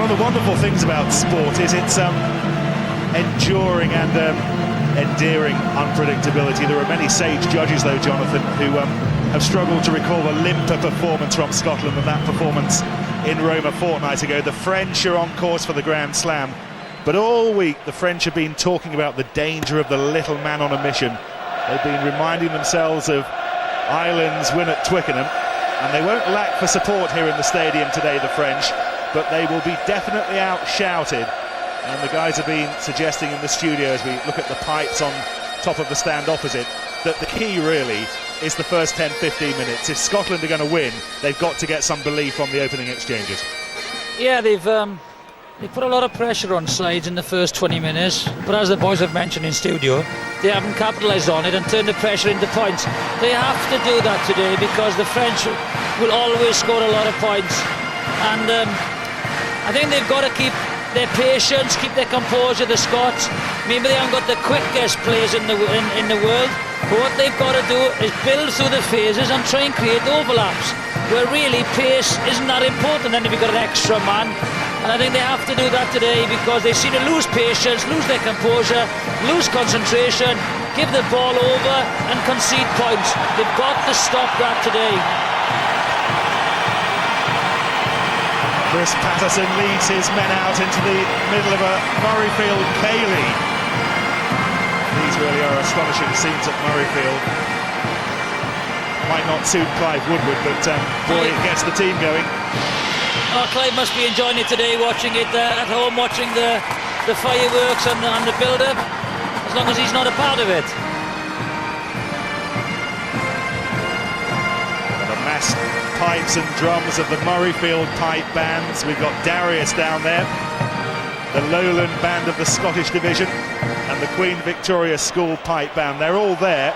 One of the wonderful things about sport is its enduring and endearing unpredictability. There are many sage judges, though, Jonathan, who have struggled to recall a limper performance from Scotland than that performance in Rome a fortnight ago. The French are on course for the Grand Slam, but all week the French have been talking about the danger of the little man on a mission. They've been reminding themselves of Ireland's win at Twickenham, and they won't lack for support here in the stadium today, the French, but they will be definitely out-shouted. And the guys have been suggesting in the studio, as we look at the pipes on top of the stand opposite, that the key really is the first 10-15 minutes. If Scotland are going to win, they've got to get some belief from the opening exchanges. Yeah, they've put a lot of pressure on sides in the first 20 minutes, but as the boys have mentioned in studio, they haven't capitalised on it and turned the pressure into points. They have to do that today because the French will always score a lot of points, and I think they've got to keep their patience, keep their composure. The Scots, maybe they haven't got the quickest players in the world, but what they've got to do is build through the phases and try and create overlaps where really pace isn't that important. And if you've got an extra man, and I think they have to do that today because they seem to lose patience, lose their composure, lose concentration, give the ball over and concede points. They've got to stop that today. Chris Patterson leads his men out into the middle of a Murrayfield Cayley. These really are astonishing scenes at Murrayfield. Might not suit Clive Woodward, but boy, it gets the team going. Oh, Clive must be enjoying it today, watching it at home, watching the fireworks and the build-up, as long as he's not a part of it. And the massed pipes and drums of the Murrayfield pipe bands. We've got Darius down there, the Lowland band of the Scottish division, and the Queen Victoria School pipe band. They're all there.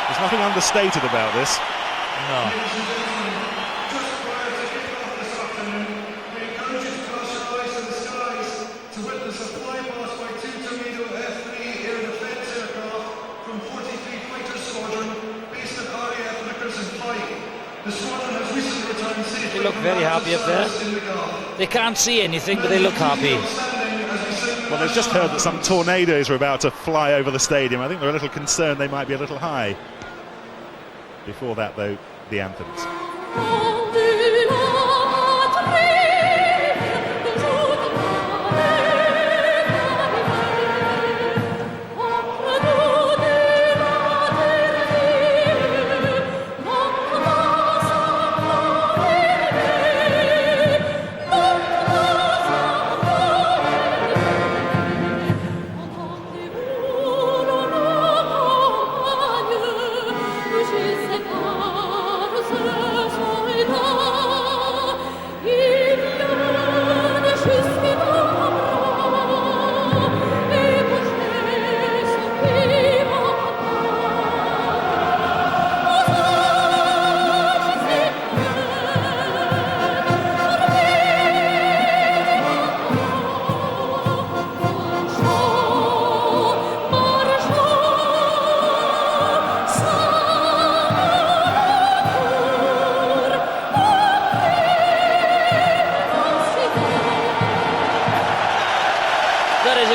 There's nothing understated about this. No. They look very happy up there. They can't see anything, but they look happy. Well, they've just heard that some tornadoes are about to fly over the stadium. I think they're a little concerned they might be a little high. Before that, though, the anthems.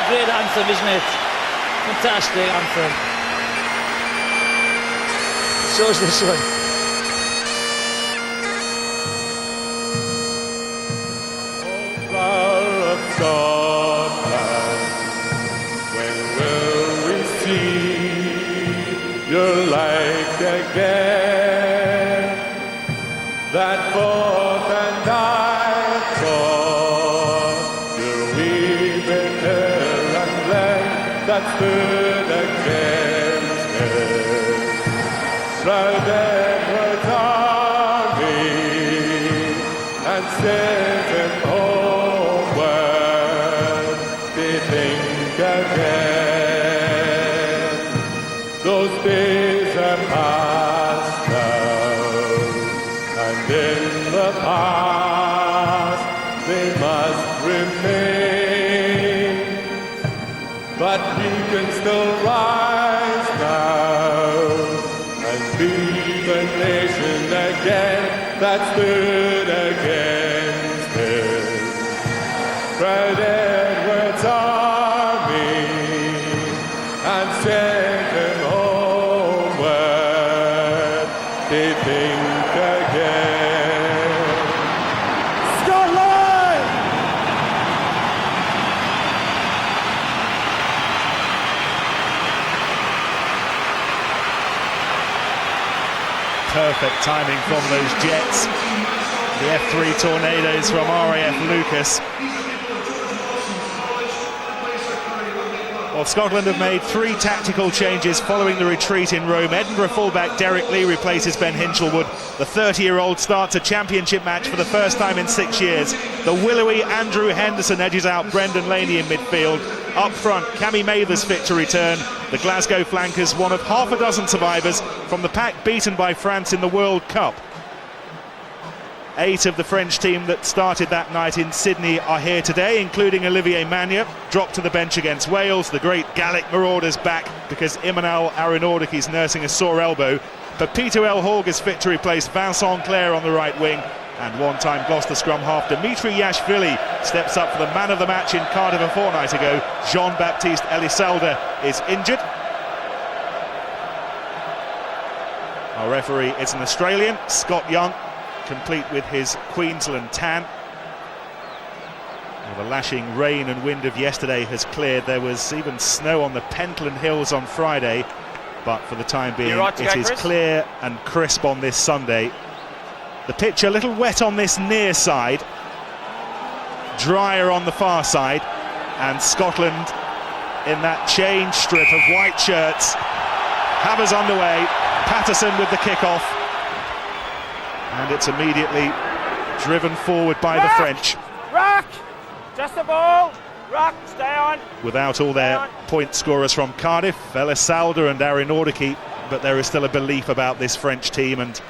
Great anthem, isn't it? Fantastic anthem. So is this one. Oh, flower of Scotland, when will we see your light again? That fought and died for your weaving that stood against it. Proud Edward's army and sent him homeward to think again. Those days are past now, and in the past they must remain. But we can still rise now and be the nation again that stood against spread Edward's army and send him homeward to think again. Scotland! Perfect timing from those Jets. The F3 Tornadoes from RAF Lucas. Well, Scotland have made 3 tactical changes following the retreat in Rome. Edinburgh fullback Derek Lee replaces Ben Hinchelwood. The 30-year-old starts a championship match for the first time in 6 years. The willowy Andrew Henderson edges out Brendan Laney in midfield. Up front, Cammy Mather's fit to return. The Glasgow flankers, one of half a dozen survivors from the pack beaten by France in the World Cup. 8 of the French team that started that night in Sydney are here today, including Olivier Magnier, dropped to the bench against Wales. The great Gallic Marauders back because Imanol Arinordaki is nursing a sore elbow. But Peter L. Hogg is fit to replace Vincent Clair on the right wing. And one-time Gloucester scrum half Dimitri Yashvili steps up for the man of the match in Cardiff a fortnight ago. Jean-Baptiste Elisalde is injured. Our referee is an Australian, Scott Young, complete with his Queensland tan. Well, the lashing rain and wind of yesterday has cleared. There was even snow on the Pentland Hills on Friday, but for the time being it is clear and crisp on this Sunday. The pitch a little wet on this near side, drier on the far side, and Scotland in that change strip of white shirts have us underway. Patterson with the kick-off, and it's immediately driven forward by the French. Rock! Just the ball! Rock, stay on! Without all their point scorers from Cardiff, Elisalde and Arinordaki, but there is still a belief about this French team, and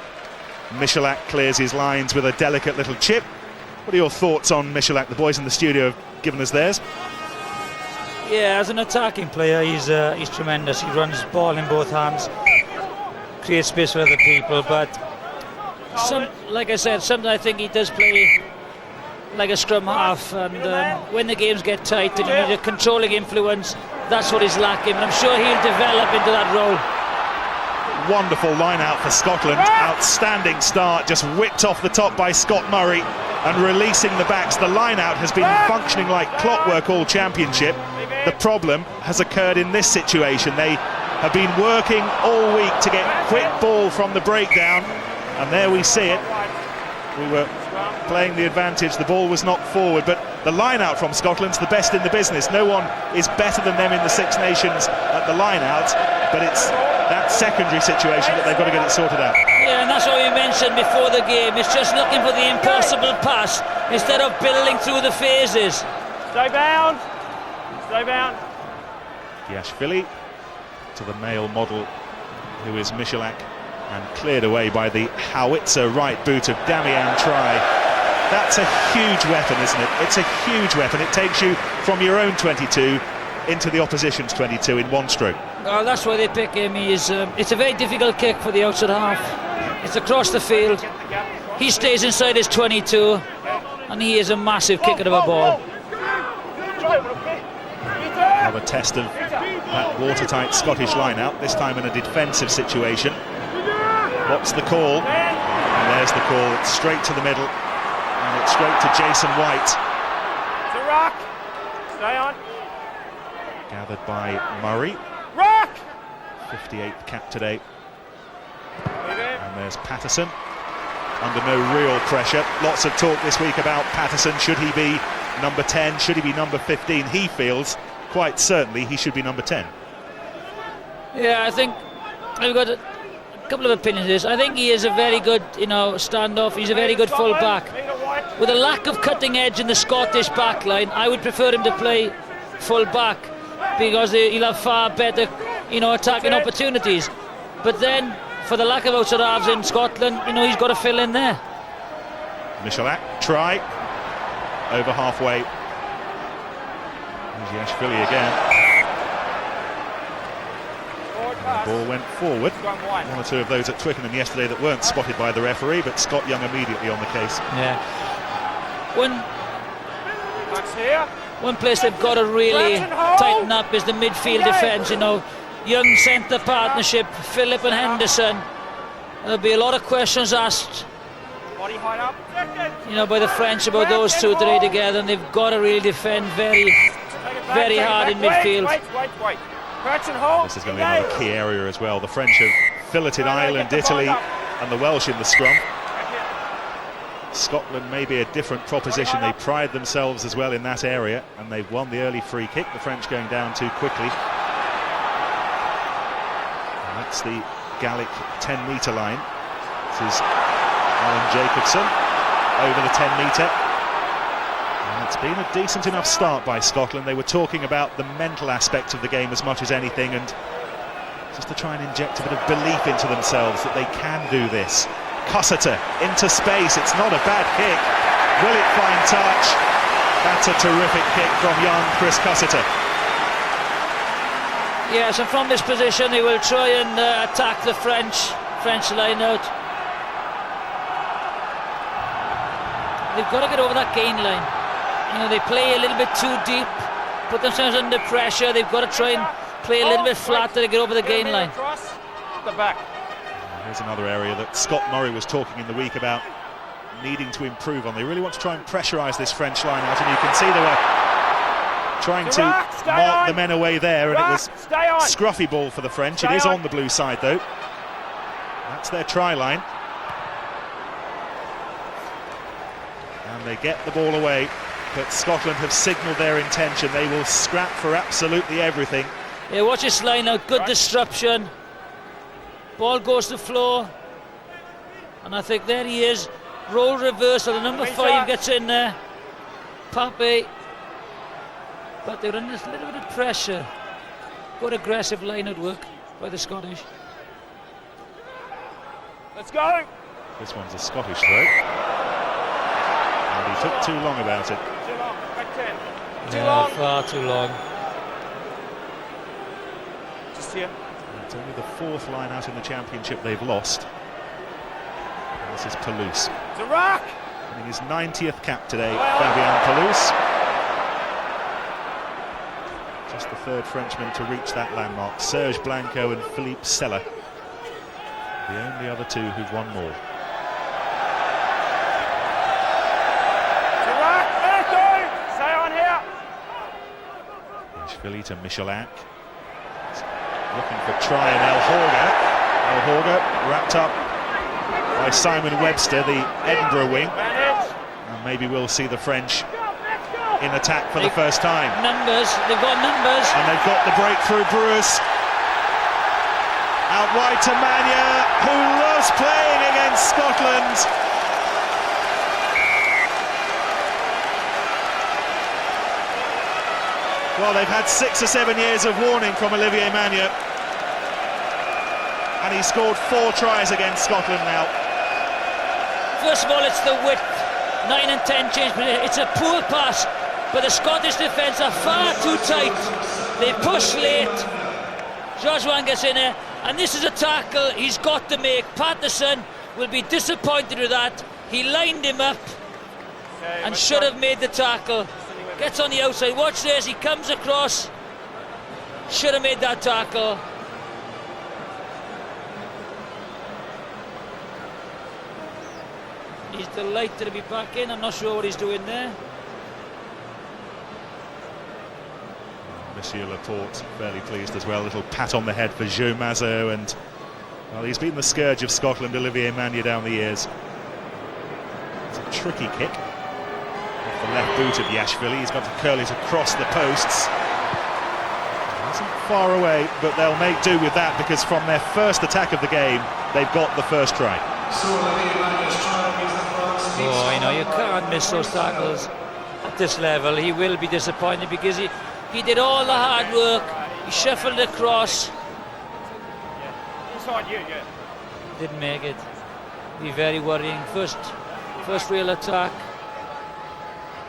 Michalak clears his lines with a delicate little chip. What are your thoughts on Michalak? The boys in the studio have given us theirs. Yeah, as an attacking player, he's tremendous. He runs the ball in both hands, creates space for other people, but like I said, sometimes I think he does play like a scrum half, and when the games get tight and you need a controlling influence, that's what he's lacking, and I'm sure he'll develop into that role. Wonderful line out for Scotland. Outstanding start, just whipped off the top by Scott Murray and releasing the backs. The line out has been functioning like clockwork all championship. The problem has occurred in this situation. They have been working all week to get quick ball from the breakdown, and there we see it. We were playing the advantage, the ball was knocked forward, but the line out from Scotland's the best in the business. No one is better than them in the Six Nations at the line out, but it's that secondary situation that they've got to get it sorted out. Yeah, and that's what we mentioned before the game. It's just looking for the impossible pass instead of building through the phases. Stay bound! Stay bound! Yashvili to the male model, who is Michalak, and cleared away by the howitzer right boot of Damian Try. That's a huge weapon, isn't it? It's a huge weapon. It takes you from your own 22 into the opposition's 22 in one stroke. Well, that's why they pick him. It's a very difficult kick for the outside half. It's across the field. He stays inside his 22, and he is a massive kicker of a ball. Another test of that watertight Scottish line-out, this time in a defensive situation. What's the call? And there's the call. It's straight to the middle, and it's straight to Jason White. To Rock! Stay on! Gathered by Murray. Rock! 58th cap today. And there's Patterson. Under no real pressure. Lots of talk this week about Patterson. Should he be number 10? Should he be number 15? He feels quite certainly he should be number 10. Yeah, I think I've got a couple of opinions on this. I think he is a very good, standoff. He's a very good full back. With a lack of cutting edge in the Scottish back line, I would prefer him to play full back because he'll have far better, attacking opportunities. But then, for the lack of outside halves in Scotland, he's got to fill in there. Michalak, try. Over halfway. There's Yashvili again. The ball went forward. One or two of those at Twickenham yesterday that weren't spotted by the referee, but Scott Young immediately on the case. Yeah. When here. One place they've got to really tighten up is the midfield defence. You know, young centre partnership, Phillip and Henderson. There'll be a lot of questions asked, Body height up. you know, by the French about those two today together, and they've got to really defend very hard in midfield. Wait. Perch and hold. This is going to be another key area as well. The French have filleted Ireland, Italy, and the Welsh in the scrum. Scotland may be a different proposition. They pride themselves as well in that area, and they've won the early free kick. The French going down too quickly. And that's the Gallic 10-metre line. This is Alan Jacobson over the 10-metre. And it's been a decent enough start by Scotland. They were talking about the mental aspect of the game as much as anything, and just to try and inject a bit of belief into themselves that they can do this. Cussiter into space, it's not a bad kick. Will it find touch? That's a terrific kick from young Chris Cussiter. Yes, and from this position he will try and attack the French line out. They've got to get over that gain line. You know, they play a little bit too deep, put themselves under pressure. They've got to try and play a little bit flatter to get over the gain line. The back. Here's another area that Scott Murray was talking in the week about needing to improve on. They really want to try and pressurise this French line out, and you can see they were trying to mark the men away there, and it was scruffy ball for the French. It is on the blue side though. That's their try line. And they get the ball away, but Scotland have signalled their intention. They will scrap for absolutely everything. Yeah, watch this line out, good disruption. Ball goes to floor, and I think there he is. Role reversal, the number 5 gets in there. Pape, but they're under a little bit of pressure. Good aggressive line out work by the Scottish. Let's go. This one's a Scottish throw, and he took too long about it. Too long. Back 10. Too Yeah, long. far too long. Just here. It's only the 4th line out in the championship they've lost. And this is Palouse. It's a rock. Winning his 90th cap today, Fabien Palouse. Just the 3rd Frenchman to reach that landmark. Serge Blanco and Philippe Sella, the only other 2 who've won more. It's a rock. Let's go. Stay on here. Philly to Michelak. Looking for try and El Horga wrapped up by Simon Webster, the Edinburgh wing. And maybe we'll see the French in attack for the first time. Numbers, they've got numbers. And they've got the breakthrough. Brewers out wide to Mania, who loves playing against Scotland. Well, they've had 6 or 7 years of warning from Olivier Mania, and he scored 4 tries against Scotland now. First of all, it's the width. 9 and 10 change, but it's a poor pass. But the Scottish defence are far too tight. They push late. Joshua gets in there, and this is a tackle he's got to make. Patterson will be disappointed with that. He lined him up and should have made the tackle. Gets on the outside. Watch this. He comes across. Should have made that tackle. He's delighted to be back in. I'm not sure what he's doing there. Monsieur Laporte fairly pleased as well. A little pat on the head for Joe Mazzo, and well, he's been the scourge of Scotland, Olivier Mania, down the years. It's a tricky kick off the left boot of Yashvili. He's got to curl it across the posts. Isn't far away, but they'll make do with that, because from their first attack of the game, they've got the first try. Oh, you know, you can't miss those tackles at this level. He will be disappointed because he did all the hard work. He shuffled across. Inside you, yeah. Didn't make it. Be very worrying. First real attack.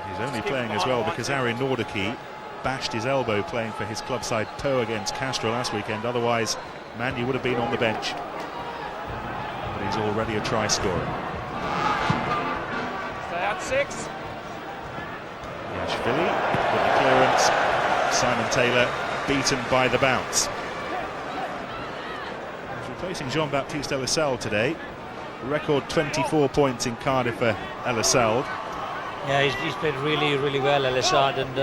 He's only playing as well because Aaron Nordicky bashed his elbow playing for his club side Poe against Castro last weekend. Otherwise, Manu would have been on the bench. But he's already a try scorer. Stay out 6. Yeah, Ashvili with the clearance. Simon Taylor beaten by the bounce. He's replacing Jean-Baptiste Elissalde today. Record 24 points in Cardiff for Elissalde. Yeah, he's played really well, Elissalde, and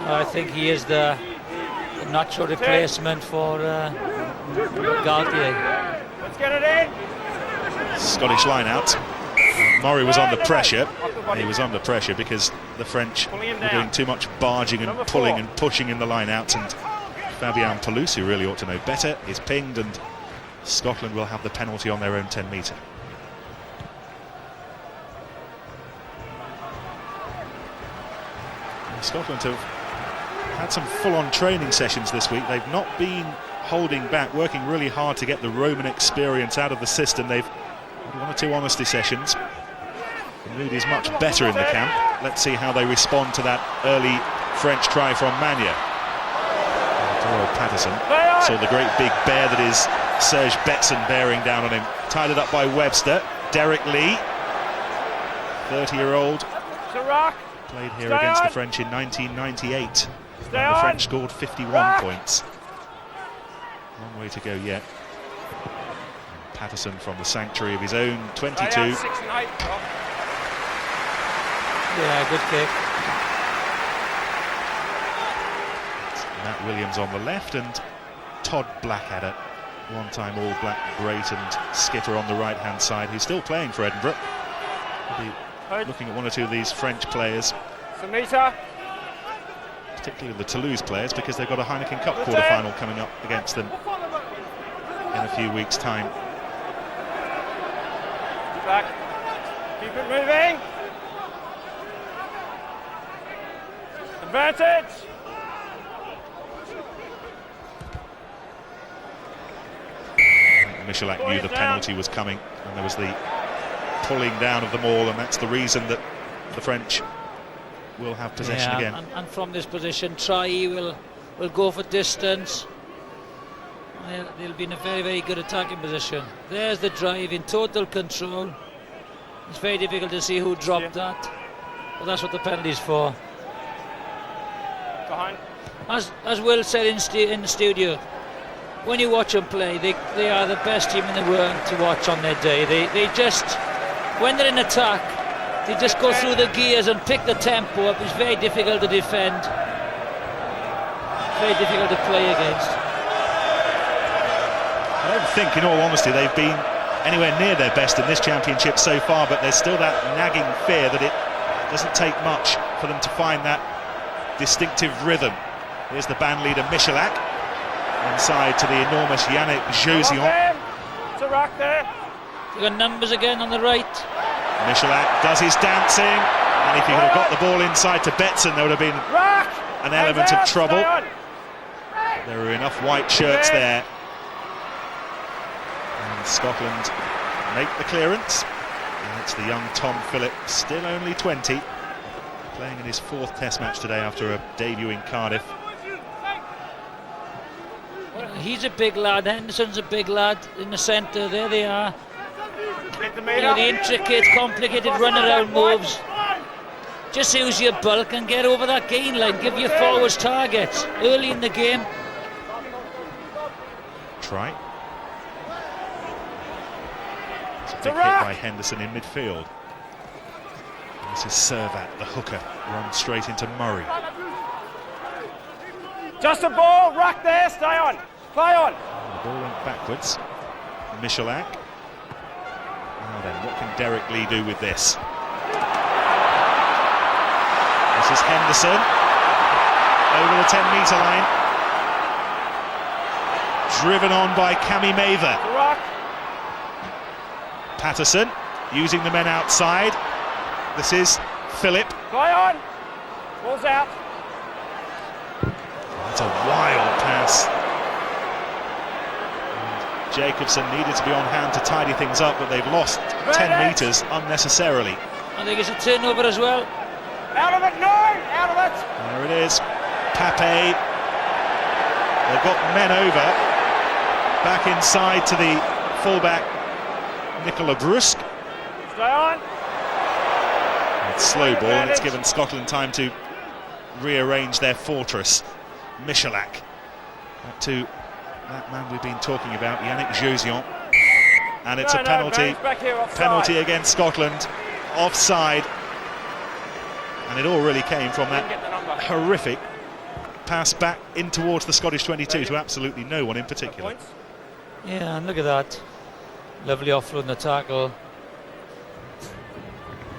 I think he is the natural replacement for Galtier. Let's get it in. Scottish line out. Murray was under pressure. He was under pressure because the French were doing too much barging and pulling and pushing in the line out, and Fabien Pelouse, who really ought to know better, is pinged, and Scotland will have the penalty on their own 10 metre. Scotland have had some full-on training sessions this week. They've not been holding back, working really hard to get the Roman experience out of the system. They've had 1 or 2 honesty sessions. The mood is much better in the camp. Let's see how they respond to that early French try from Magna. Doyle Patterson saw the great big bear that is Serge Betson bearing down on him. Tied it up by Webster. Derek Lee, 30-year-old, played here against the French in 1998. And the French scored 51 points. Long way to go yet. And Patterson from the sanctuary of his own 22. Yeah, good kick. It's Matt Williams on the left and Todd Blackadder, one-time All Black great and skipper on the right-hand side, who's still playing for Edinburgh. We'll be looking at 1 or 2 of these French players, particularly the Toulouse players, because they've got a Heineken Cup quarter-final coming up against them in a few weeks' time. Back. Keep it moving. Advantage. Michalak knew the penalty was coming, and there was the pulling down of the maul, and that's the reason that the French will have possession again. And from this position, Traoré will go for distance. They'll be in a very good attacking position. There's the drive in total control. It's very difficult to see who dropped that, but that's what the penalty's for. Behind. As Will said in the studio, when you watch them play, they are the best team in the world to watch on their day. They just, when they're in attack, they just go through the gears and pick the tempo up. It's very difficult to defend, very difficult to play against. I don't think, in all honesty, they've been anywhere near their best in this championship so far, but there's still that nagging fear that it doesn't take much for them to find that distinctive rhythm. Here's the band leader Michalak, inside to the enormous Yannick Josian. It's a rock there. You've got numbers again on the right. Michalak does his dancing, and if he would have got the ball inside to Betson, there would have been an element of trouble. There were enough white shirts there. And Scotland make the clearance. And it's the young Tom Phillip, still only 20, playing in his 4th Test match today after a debut in Cardiff. He's a big lad. Henderson's a big lad in the centre. There they are. The intricate, complicated runaround moves. Just use your bulk and get over that gain line. Give your forwards targets early in the game. Try. It's a big hit by Henderson in midfield. And this is Servat, the hooker, runs straight into Murray. Just a ball, rock there, stay on, play on. And the ball went backwards. Michalak. Now then, what can Derek Lee do with this? This is Henderson over the 10-metre line, driven on by Cammy Mather. Patterson using the men outside. This is Phillip. Play on. Ball's out. That's a wild pass. And Jacobson needed to be on hand to tidy things up, but they've lost 10 metres unnecessarily. I think it's a turnover as well. Out of it, no! Out of it! There it is. Pape. They've got men over. Back inside to the fullback, Nicolas Brusque. Stay on. It's slow ball, and it's given Scotland time to rearrange their fortress. Michalak. Back to that man we've been talking about, Yannick Josian. And it's a penalty. Penalty against Scotland. Offside. And it all really came from that horrific pass back in towards the Scottish 22 to absolutely no one in particular. Yeah, and look at that. Lovely offload in the tackle.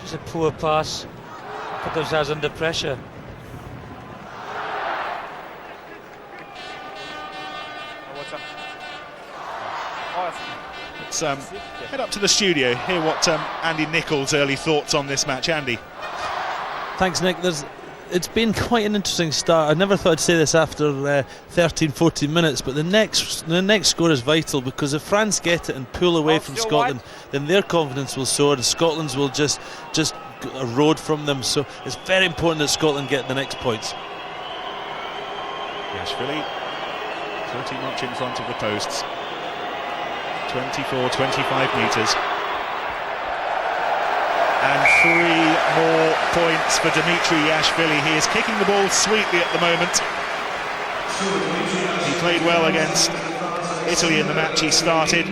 Just a poor pass. Put themselves under pressure. Let's head up to the studio, hear what Andy Nicholls' early thoughts on this match. Andy. Thanks, Nick. It's been quite an interesting start. I never thought I'd say this after 13-14 minutes, but the next score is vital, because if France get it and pull away from Scotland, then their confidence will soar. Scotland's will just erode from them. So it's very important that Scotland get the next points. Yashvili pretty much in front of the posts. 24, 25 metres. And 3 more points for Dimitri Yashvili. He is kicking the ball sweetly at the moment. He played well against Italy in the match he started.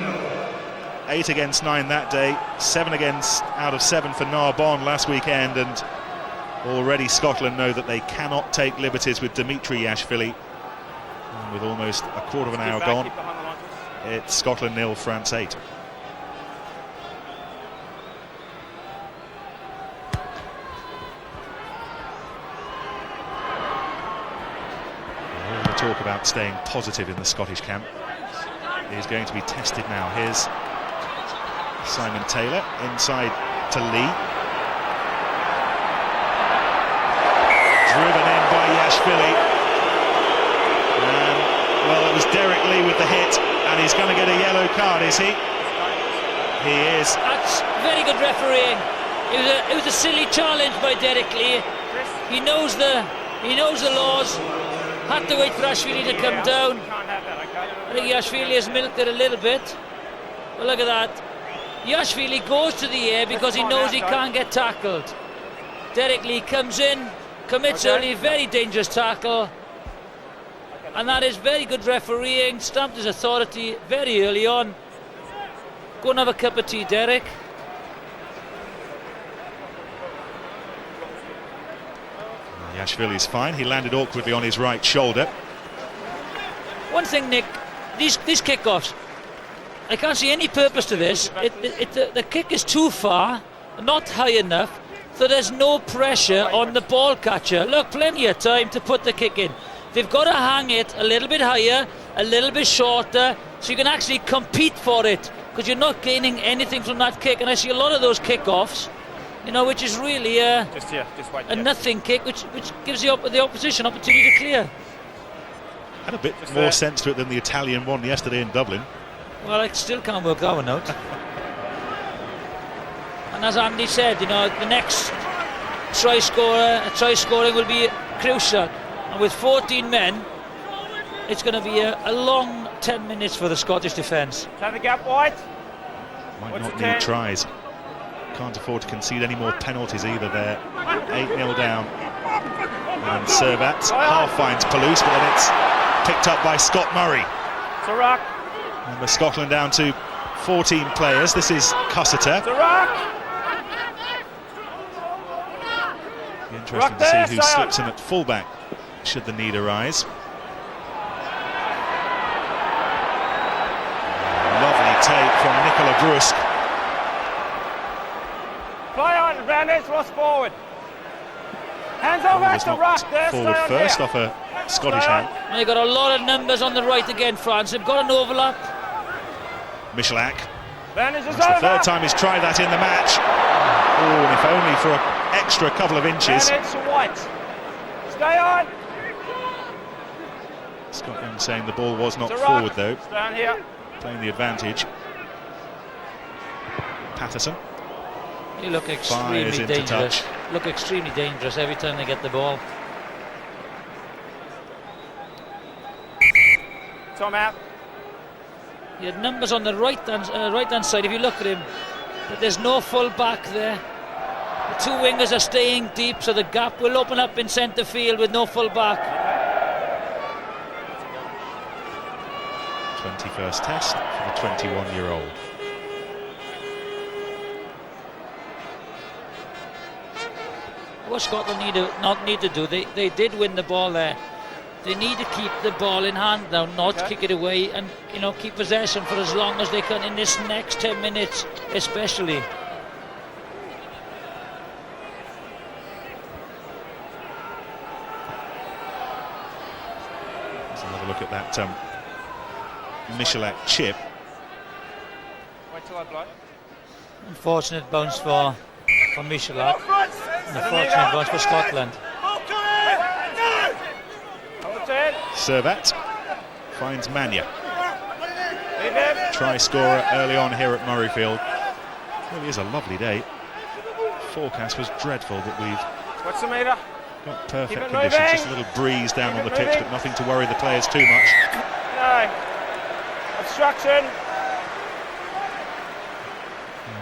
8 against 9 that day, 7 out of 7 for Narbonne last weekend, and already Scotland know that they cannot take liberties with Dimitri Yashvili. And with almost a quarter of an hour gone, it's Scotland 0, France 8. All the talk about staying positive in the Scottish camp is going to be tested now. Here's Simon Taylor inside to Lee. Driven in by Yashvili. And, well, it was Derek Lee with the hit, and he's going to get a yellow card, is he? He is. That's very good refereeing. It was a silly challenge by Derek Lee. He knows the laws. Had to wait for Yashvili to come down. I think Yashvili has milked it a little bit. But look at that. Yashvili goes to the air because he knows he can't get tackled. Derek Lee comes in, commits early, very dangerous tackle. And that is very good refereeing, stamped his authority very early on. Go and have a cup of tea, Derek. Yashvili's fine. He landed awkwardly on his right shoulder. One thing, Nick, these kickoffs, I can't see any purpose to this. The kick is too far, not high enough, so there's no pressure on the ball catcher. Look, plenty of time to put the kick in. They've got to hang it a little bit higher, a little bit shorter, so you can actually compete for it, because you're not gaining anything from that kick. And I see a lot of those kickoffs, which is really a nothing kick, which gives the opposition opportunity to clear. Had a bit more sense to it than the Italian one yesterday in Dublin. Well, I still can't work that one out. And as Andy said, the next try scoring will be crucial. And with 14 men, it's going to be a long 10 minutes for the Scottish defence. Have the gap wide. Might not need tries. Can't afford to concede any more penalties either there. 8-0 down. And Servat half finds Palouse, but then it's picked up by Scott Murray. It's a rock. Remember, Scotland down to 14 players. This is Cussiter. It's a rock. Be interesting to see who slips in at fullback should the need arise. Lovely take from Nicola Brusque. Play on, Brandon, cross forward. Hands over at the rock there. Forward first off a Scottish hand. And they've got a lot of numbers on the right again, France. They've got an overlap. Michalak. That's the third time he's tried that in the match. Oh, and if only for an extra couple of inches. It's white. Stay on. Scotland saying the ball was not forward though. Down here. Playing the advantage. Patterson. You look extremely dangerous. Look extremely dangerous every time they get the ball. Tom out. He had numbers on the right hand side. If you look at him, but there's no full back there. The two wingers are staying deep, so the gap will open up in centre field with no full back. 21st test for the 21-year-old. What Scotland need to do, they did win the ball there. They need to keep the ball in hand now, not kick it away, and keep possession for as long as they can in this next 10 minutes especially. Let's have a look at that Michelak chip. Wait till I blow. Unfortunate bounce for Michelak. Unfortunate bounce for Scotland. Servat finds Mania. Try scorer early on here at Murrayfield. Really is a lovely day. Forecast was dreadful, but we've What's the meter? got perfect Keep it conditions. moving. Just a little breeze down on the pitch, moving. but nothing to worry the players too much. No. Obstruction.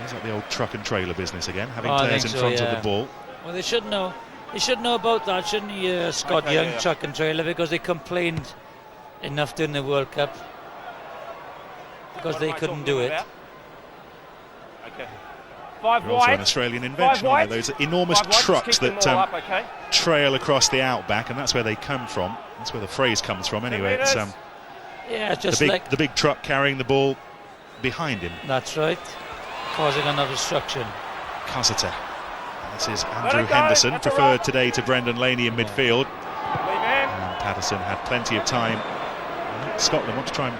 It's like the old truck and trailer business again, having I players in think so, front of yeah. the ball. Well, they should know. They should know about that, shouldn't he, Scott Okay, Young, yeah. truck and trailer, because they complained enough during the World Cup because What they am I couldn't talking do it. about? Okay. 5 They're also an wide. Australian 5 invention, wide. aren't they? Those enormous 5 wide, just trucks kick them that all up, okay? trail across the outback, and that's where they come from. That's where the phrase comes from anyway. It's meters. Yeah, the just big like the big truck carrying the ball behind him. that's right, causing another obstruction. Cussiter. This is Let Andrew it go. Henderson, That's a preferred rock. today to Brendan Laney in midfield. Leave him. And Patterson had plenty of time. Scotland want to try and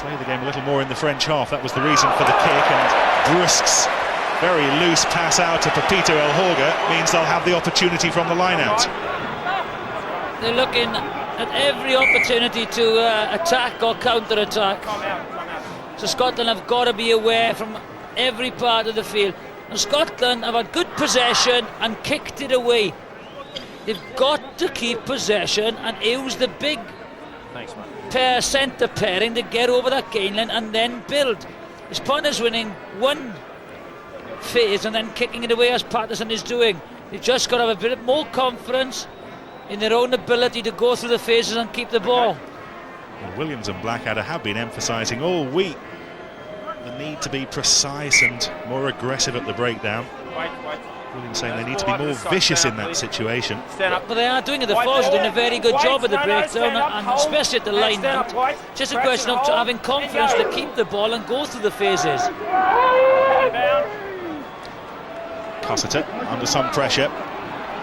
play the game a little more in the French half. That was the reason for the kick, and Brusque's very loose pass out to Pepito El Horga means they'll have the opportunity from the line-out. They're looking at every opportunity to attack or counter-attack. Come out. So Scotland have got to be aware from every part of the field. And Scotland have had good possession and kicked it away. They've got to keep possession and use the big centre pairing to get over that gain line and then build. It's pointless winning one phase and then kicking it away as Patterson is doing. They've just got to have a bit more confidence in their own ability to go through the phases and keep the ball. Well, Williams and Blackadder have been emphasising all week the need to be precise and more aggressive at the breakdown. Wait. Williams saying they need to be more vicious in that situation. Stand up. But they are doing it. The Wait, forwards are doing a forward. very good Wait, job at the no, breakdown, stand up, and hold. especially at the And line stand out. up, wait. Just a Press question and of hold. having confidence And to go. keep the ball and go through the phases. Down. Cussiter, under some pressure,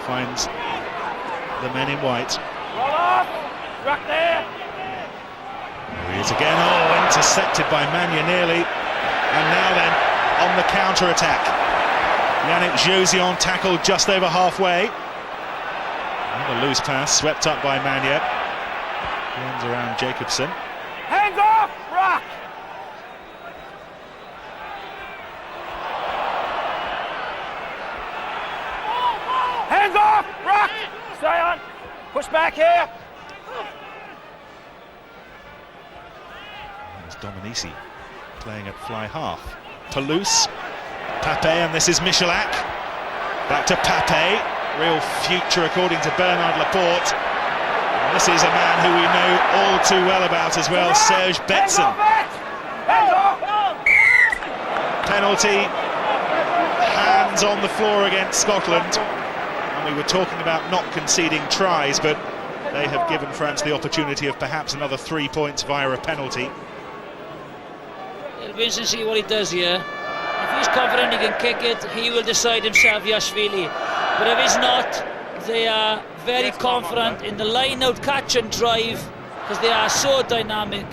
finds the men in white. Roll off. Ruck there. There he is again. Oh, intercepted by Mania nearly. And now then, on the counter-attack. Yannick Josian tackled just over halfway. Another loose pass swept up by Mania. Runs around Jacobson. Hands off. Ruck. Hands off. Ruck. Stay on. Push back here. There's Dominici playing at fly half. Toulouse, Pape, and this is Michelak. Back to Pape, real future according to Bernard Laporte. And this is a man who we know all too well about as well, Serge Betson. Hands off. Penalty, hands on the floor against Scotland. And we were talking about not conceding tries, but they have given France the opportunity of perhaps another 3 points via a penalty. It'll be interesting to see what he does here. If he's confident he can kick it, he will decide himself, Yashvili. But if he's not, they are very confident in the line-out catch and drive, because they are so dynamic.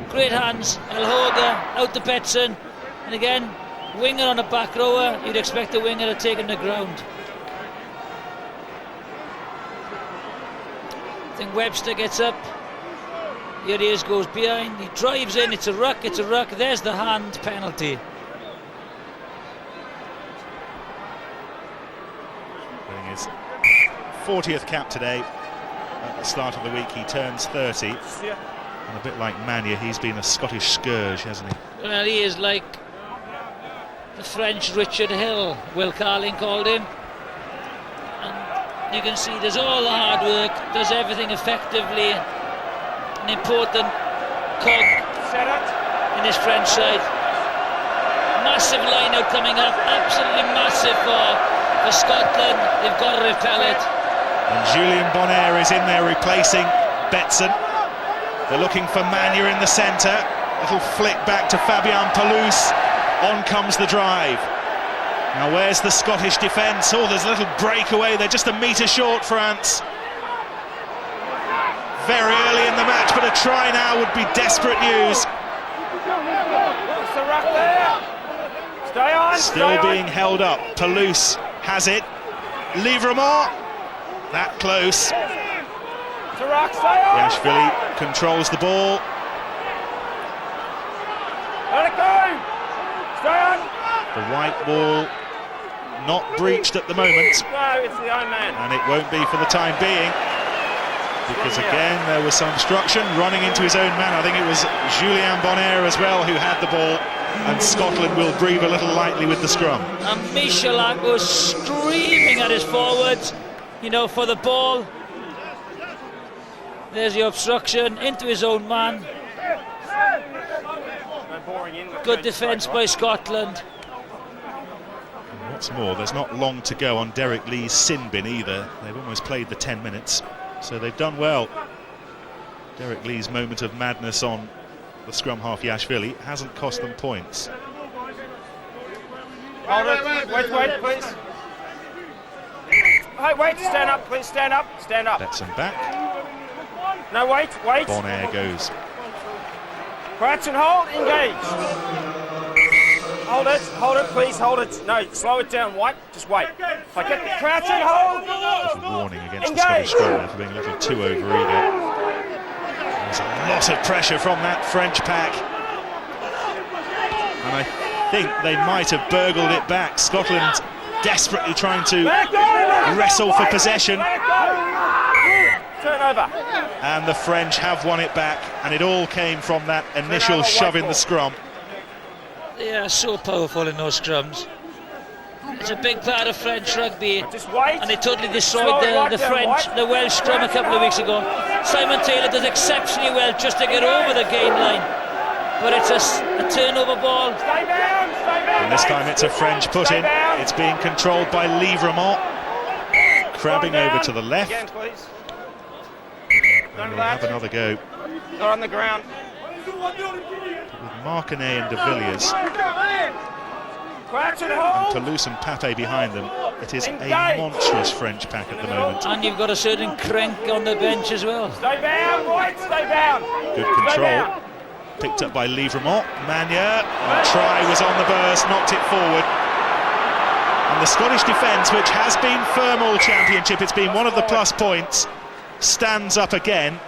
Great hands, El Horga out to Betson, and again, winger on a back rower, you'd expect the winger to take him to ground. I think Webster gets up. Here he is, goes behind, he drives in, it's a ruck, there's the hand penalty. Winning his 40th cap today. At the start of the week he turns 30. And a bit like Mania, he's been a Scottish scourge, hasn't he? Well, he is like the French Richard Hill, Will Carling called him. And you can see there's all the hard work, does everything effectively. An important cog in this French side. Massive line-out coming up, absolutely massive for Scotland. They've got to repel it. And Julien Bonaire is in there replacing Betson. They're looking for Magna in the centre. Little flick back to Fabien Pelouse. On comes the drive. Now where's the Scottish defence? Oh, there's a little breakaway. They're just a metre short, France. Very early in the match, but a try now would be desperate news. What's the ruck there? Stay on. Still being held up. Pelouse has it. Livremont. That close. It's a ruck. Stay on. Yashvili controls the ball. Let it go. Stay on. The white ball not breached at the moment, No, it's the own man. and it won't be for the time being, because again there was some obstruction running into his own man. I think it was Julien Bonaire as well who had the ball, and Scotland will breathe a little lightly with the scrum. And Michalak was screaming at his forwards, you know, for the ball. There's the obstruction into his own man. Good defence by Scotland. And what's more, there's not long to go on Derek Lee's sin bin either. They've almost played the 10 minutes, so they've done well. Derek Lee's moment of madness on the scrum half Yashvili hasn't cost them points. Hold it. Wait, please. Hey, wait. Stand up, please. Stand up. Stand up. Betson back. No, wait. Bonaire goes. Crouch and hold. Engage. Hold it, please. Hold it. No, slow it down. White. Just wait. If I get the crouch and hold. There's a warning against the Scottish scrum for being a little too overeager. There's a lot of pressure from that French pack, and I think they might have burgled it back. Scotland desperately trying to wrestle for possession, Turnover. and the French have won it back, and it all came from that initial shove in the scrum. They are so powerful in those scrums. It's a big part of French rugby, Just wait. and they totally destroyed the Welsh scrum a couple of weeks ago. Simon Taylor does exceptionally well just to get over the gain line, but it's a turnover ball. Stay down. And this time it's a French put-in. It's being controlled by Livremont, crabbing over to the left. Again, please. And we'll have another go Not on the ground. with Marcanet and de Villiers, Crouch and hold. and Toulouse and Pape behind them. It is a monstrous French pack at the moment. And you've got a certain crank on the bench as well. Stay down, White. Stay down. Good Stay control. down. Picked up by Livremont. Magna, and try was on the burst, knocked it forward. And the Scottish defence, which has been firm all championship, it's been one of the plus points, stands up again,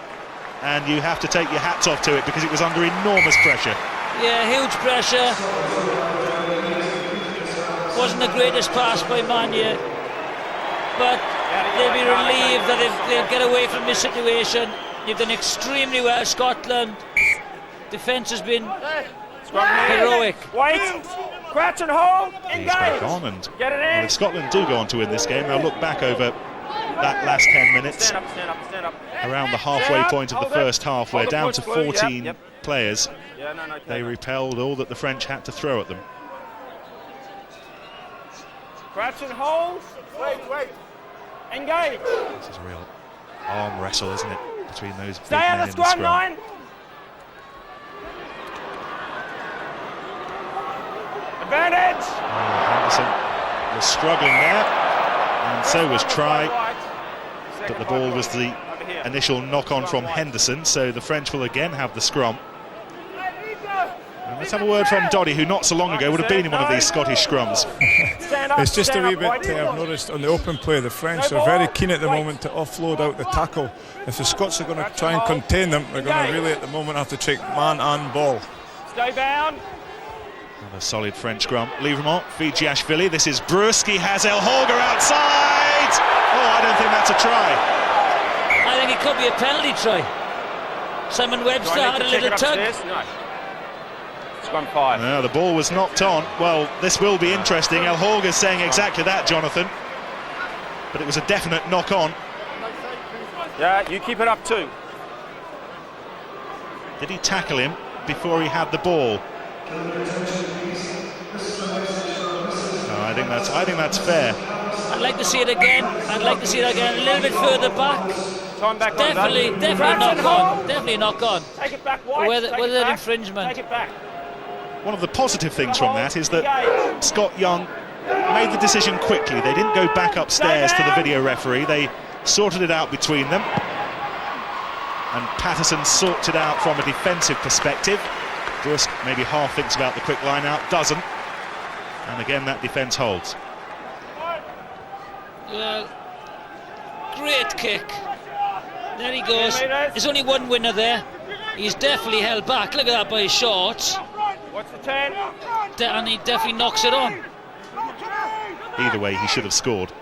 and you have to take your hats off to it because it was under enormous pressure. Yeah, huge pressure. Wasn't the greatest pass by Magna, but they'll be relieved that they'll get away from this situation. They've done extremely well, Scotland. Defence has been heroic. Wait. Crouch and hold. He's back Engage. on, and Get it well, in. if Scotland do go on to win this game, they'll look back over that last 10 minutes, Stand up, stand up, stand up. around the halfway point of the first half, where Hold the down push to through, 14 yep. players, Yeah, no, they repelled all that the French had to throw at them. Crouch and hold. Wait. Engage. This is a real arm wrestle, isn't it, between those big Stay out men of in the the scrum scrum. line. Advantage. Henderson was struggling there, and so was Try, but the ball was the initial knock-on from Henderson, so the French will again have the scrum. And let's have a word from Doddy, who not so long ago would have been in one of these Scottish scrums. It's just a wee bit I've noticed on the open play. The French are very keen at the moment to offload out the tackle. If the Scots are going to try and contain them, they're going to really at the moment have to take man and ball. Stay down. Another solid French scrum. Livremont feeds Yashvili. This is Brewski, has El Holger outside. Oh, I don't think that's a try. I think it could be a penalty try. Simon Webster had a little tug. No. It's gone 5. No, the ball was knocked on. Well, this will be interesting. El Horga's saying exactly that, Jonathan. But it was a definite knock on. Yeah, you keep it up too. Did he tackle him before he had the ball? No, I think that's fair. I'd like to see it again. I'd like to see it again a little bit further back. Time back Definitely knock on. Definitely knock on. Take it back, White. Whether an infringement. Take it back. One of the positive things from that is that Scott Young made the decision quickly. They didn't go back upstairs to the video referee. They sorted it out between them. And Patterson sorted it out from a defensive perspective. Brusque maybe half thinks about the quick line out, doesn't. And again, that defence holds. Well, great kick. There he goes. There's only one winner there. He's definitely held back. Look at that by his shorts. What's the 10? And he definitely knocks it on. Either way, he should have scored.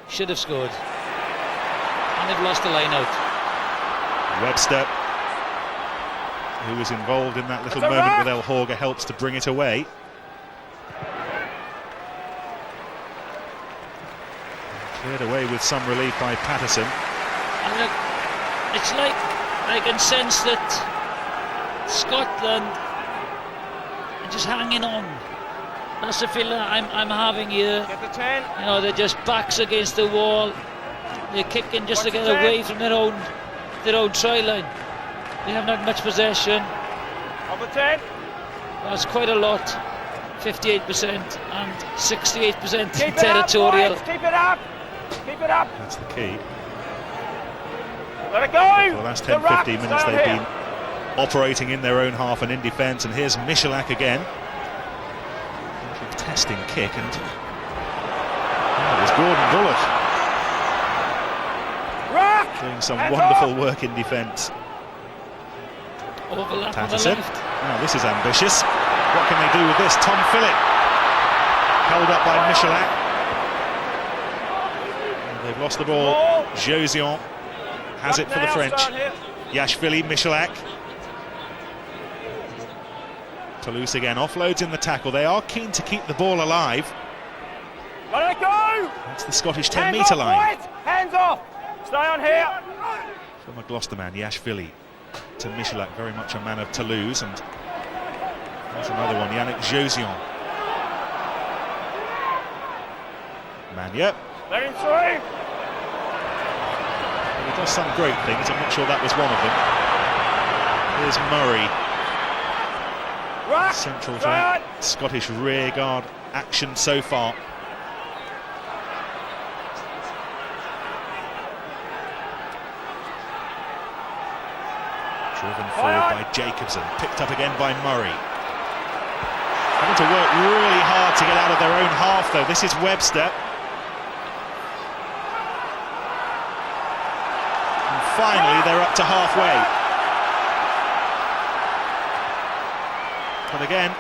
Should have scored. And they've lost the line out. Webster, who was involved in that little moment with El Horga, helps to bring it away. Cleared away with some relief by Patterson. And look, it's like I can sense that Scotland are just hanging on. That's the feeling I'm having here. Get the 10. You know, they're just backs against the wall. They're kicking just to get away from their own try line. They haven't had much possession. Of the 10. That's quite a lot. 58% and 68% Keep territorial. It up, keep it up. Keep it up. That's the key. Let it go. For the last 10-15 minutes they've been operating in their own half and in defence, and here's Michalak again. Testing kick, and there's Gordon Bullock doing some wonderful work in defence. Overlap Patterson. on the left. Now this is ambitious. What can they do with this? Tom Phillip held up by Michalak. They've lost the ball. Josion has it for the French. Yashvili, Michalak. Toulouse again offloads in the tackle. They are keen to keep the ball alive. Let it go. That's the Scottish 10-metre line. White. Hands off. Stay on here. From a Gloucester man, Yashvili to Michalak, very much a man of Toulouse, and there's another one, Yannick Josion. Mania. Let him through. Well, he does some great things. I'm not sure that was one of them. Here's Murray. Rock. Central to that Scottish rearguard action so far. Driven forward by Jacobson, picked up again by Murray. Having to work really hard to get out of their own half though. This is Webster. And finally they're up to halfway. But again,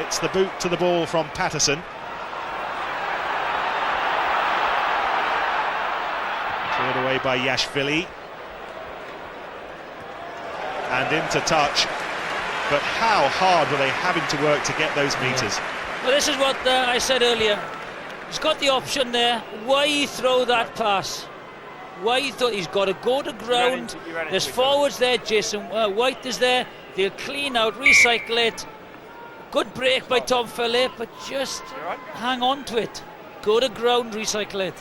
it's the boot to the ball from Patterson. Cleared away by Yashvili. And into touch. But how hard were they having to work to get those metres? Well, this is what I said earlier. He's got the option there. Why throw that pass? Why he thought he's got to go to ground? There's forwards there. Jason White is there. They'll clean out, recycle it. Good break by Tom Phillip, but just hang on to it. Go to ground, recycle it.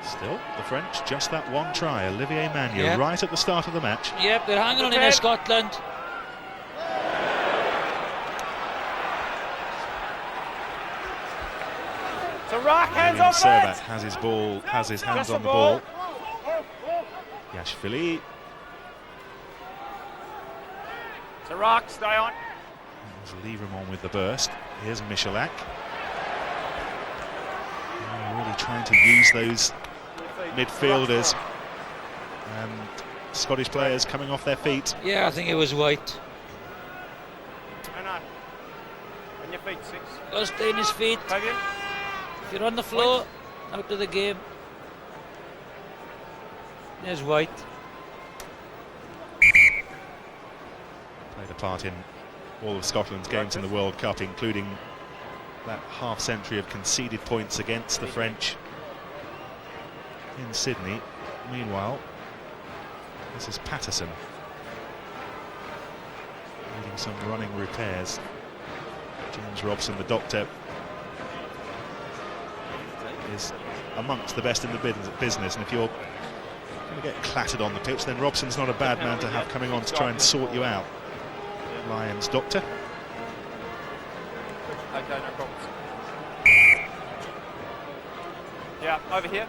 Still, the French, just that one try. Olivier Magnier, right at the start of the match. Yep, they're hanging on in there, Scotland. So rock, hands William off Servat it. has his ball, has his hands on the ball. Yashvili. So rock, stay on. Leave him on with the burst. Here's Michalak. Really trying to use those midfielders and Scottish players coming off their feet. Yeah, I think it was White. Hang on. On your feet, 6. Got to stay in his feet. Fabian. If you're on the floor, out of the game. There's White. Played a part in all of Scotland's games in the World Cup, including that half-century of conceded points against the French in Sydney. Meanwhile, this is Patterson needing some running repairs. James Robson, the doctor, is amongst the best in the business, and if you're going to get clattered on the pitch, then Robson's not a bad man to have coming on to try and sort you out. Lions doctor. Okay, no problems. Yeah, over here.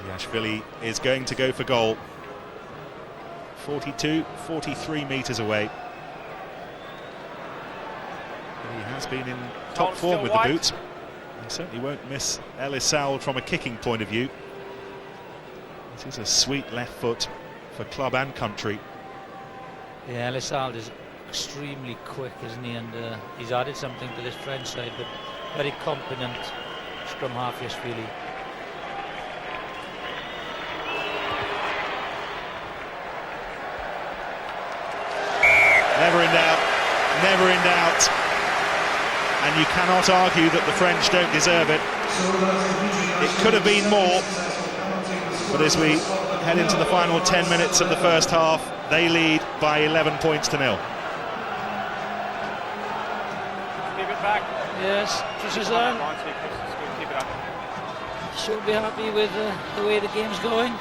Yashvili is going to go for goal. 43 metres away. He has been in top form with the boots. He certainly won't miss Ellis Sowell from a kicking point of view. This is a sweet left foot for club and country. Yeah, Ellis Sowell is extremely quick, isn't he? And he's added something to this French side, but very competent scrum half, Yashvili. Never in doubt, never in doubt. And you cannot argue that the French don't deserve it. It could have been more, but as we head into the final 10 minutes of the first half, they lead by 11 points to 0. Keep it back. Yes, Tristan. Keep it up. Should be happy with the way the game's going.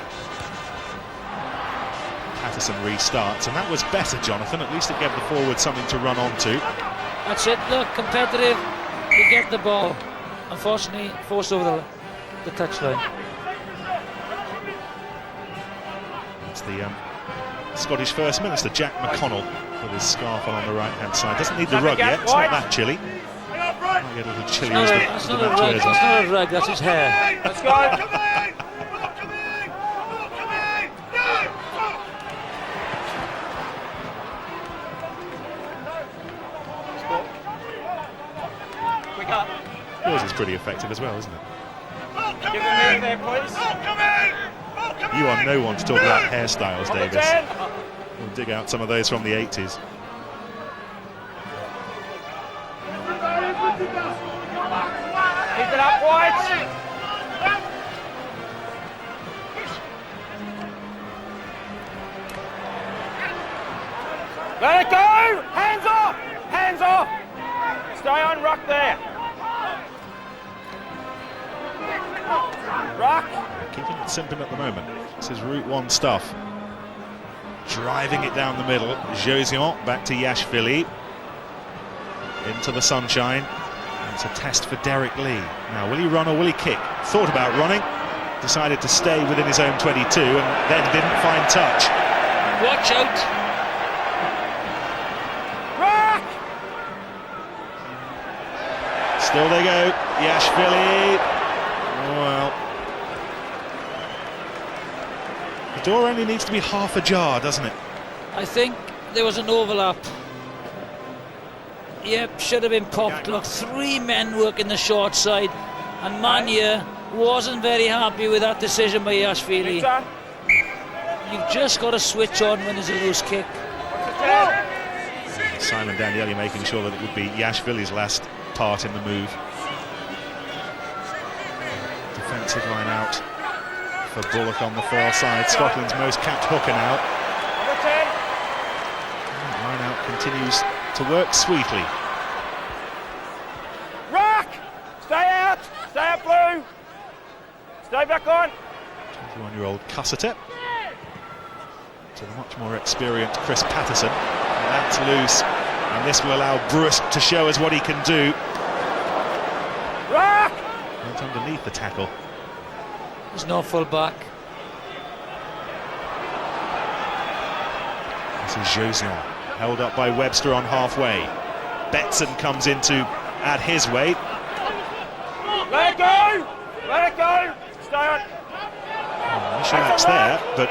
Patterson restarts, and that was better, Jonathan. At least it gave the forward something to run onto. That's it, look, competitive, you get the ball. Unfortunately, forced over the touchline. It's the Scottish First Minister, Jack McConnell, with his scarf on the right-hand side. Doesn't need the rug yet, it's not that chilly. Might get a little chilly as That's the not a match rug, wears that's on. not a rug, that's his hair. Let's go. Yours is pretty effective as well, isn't it? Give him in there, please. You are no one to talk about hairstyles, Davis. We'll dig out some of those from the 80s. Keep it up, White. Let it go! Hands off! Hands off! Stay on ruck there. Ruck. Keeping it simple at the moment. This is Route 1 stuff. Driving it down the middle. Josion back to Yashvili. Into the sunshine. It's a test for Derek Lee. Now, will he run or will he kick? Thought about running. Decided to stay within his own 22 and then didn't find touch. Watch out! Ruck. Still they go. Yashvili. Well, the door only needs to be half ajar, doesn't it? I think there was an overlap. Yep, should have been popped. Look, 3 men working the short side, and Mania wasn't very happy with that decision by Yashvili. You've just got to switch on when there's a loose kick. Simon Danieli making sure that it would be Yashvili's last part in the move. Defensive line out for Bullock on the far side. Scotland's most capped hooker now. Line out continues to work sweetly. Ruck! Stay out! Stay out, Blue! Stay back on! 21-year-old Cussiter to the much more experienced Chris Patterson. And that's loose, and this will allow Brust to show us what he can do. Ruck! Went underneath the tackle. There's no full back. This is Josion, held up by Webster on halfway. Betson comes in to add his weight. Let it go! Let it go! Stay on! Michalak's there, but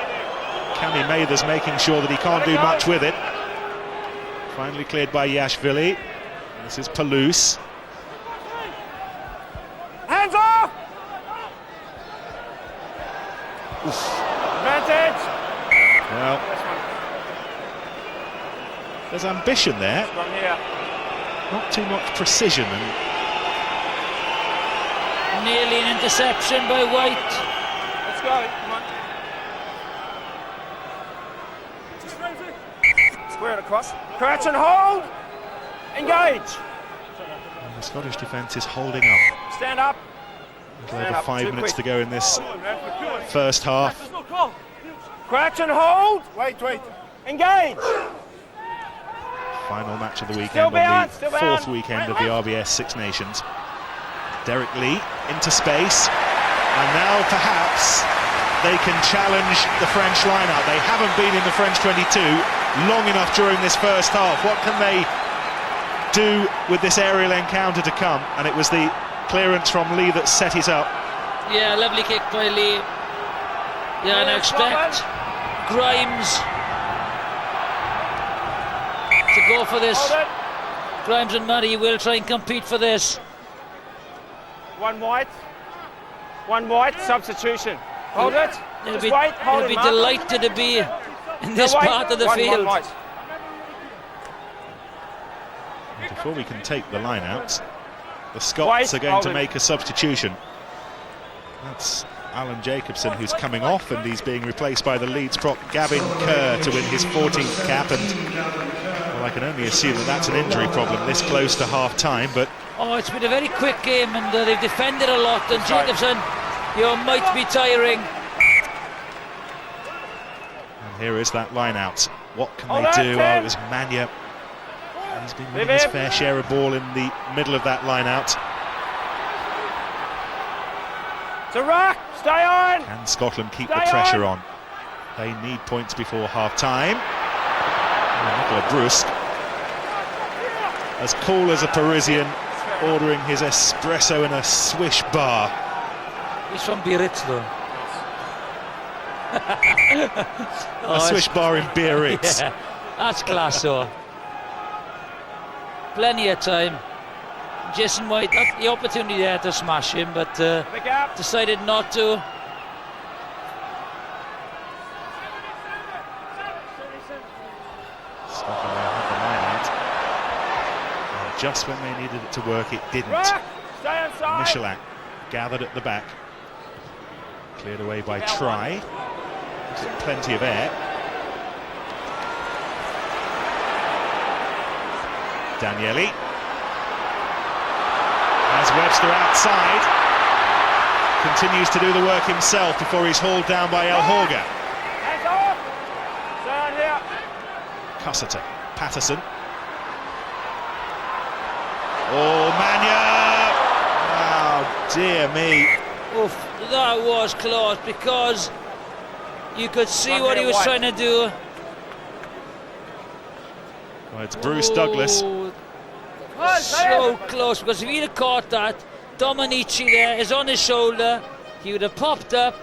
Cammy Mathers making sure that he can't do much with it. Finally cleared by Yashvili. This is Palouse. Hands off! Advantage! Well, There's ambition there, From here. not too much precision. And Nearly an interception by White. Let's go. Come on. Square it across. Crouch and hold. Engage. the Scottish defence is holding up. Stand up. Over 5 minutes to go in this first half. Crouch and hold. Wait. Engage. Final match of the weekend Still on behind, the still fourth behind. weekend of the RBS Six Nations. Derek Lee into space, and now perhaps they can challenge the French lineup. They haven't been in the French 22 long enough during this first half. What can they do with this aerial encounter to come? And it was the clearance from Lee that set it up. Yeah, lovely kick by Lee. Yeah, and I expect Grimes to go for this. Hold it. Grimes and Murray will try and compete for this. One white, substitution. Hold it. They'll Just be, wait, hold they'll it, be Mark. delighted to be in this Wait. part of the One field. white. Before we can take the line out, the Scots are going to make a substitution. That's Alan Jacobson, who's coming off, and he's being replaced by the Leeds prop Gavin Kerr to win his 14th cap. And well, I can only assume that that's an injury problem this close to half-time, but Oh, it's been a very quick game, and they've defended a lot. And Jacobson, you might be tiring. and here is that line out. What can Hold they on, do? Tim. Oh, it was Mania. And he's been winning his fair share of ball in the middle of that line out. To rock. Stay on. Can Scotland keep the Stay pressure on. on? They need points before half-time. Nicola Brusque, as cool as a Parisian, ordering his espresso in a swish bar. He's from Biarritz, though. A swish bar in Biarritz. Yeah, that's class, though. Plenty of time. Jason White had the opportunity there to smash him, but Big up. decided not to. Scotland had the line out. And just when they needed it to work, it didn't. Rock. Stay inside. Michelak gathered at the back. Cleared away by Try. Plenty of air. Danieli. As Webster outside, continues to do the work himself before he's hauled down by El Horga. Hands off. Stand here. Cussiter, Patterson. Oh, Mania! Oh, dear me. Oof, that was close, because you could see One what he minute was wide. trying to do. Well, it's Bruce Douglas. Oh, so close, because if he'd have caught that, Dominici there is on his shoulder, he would have popped up.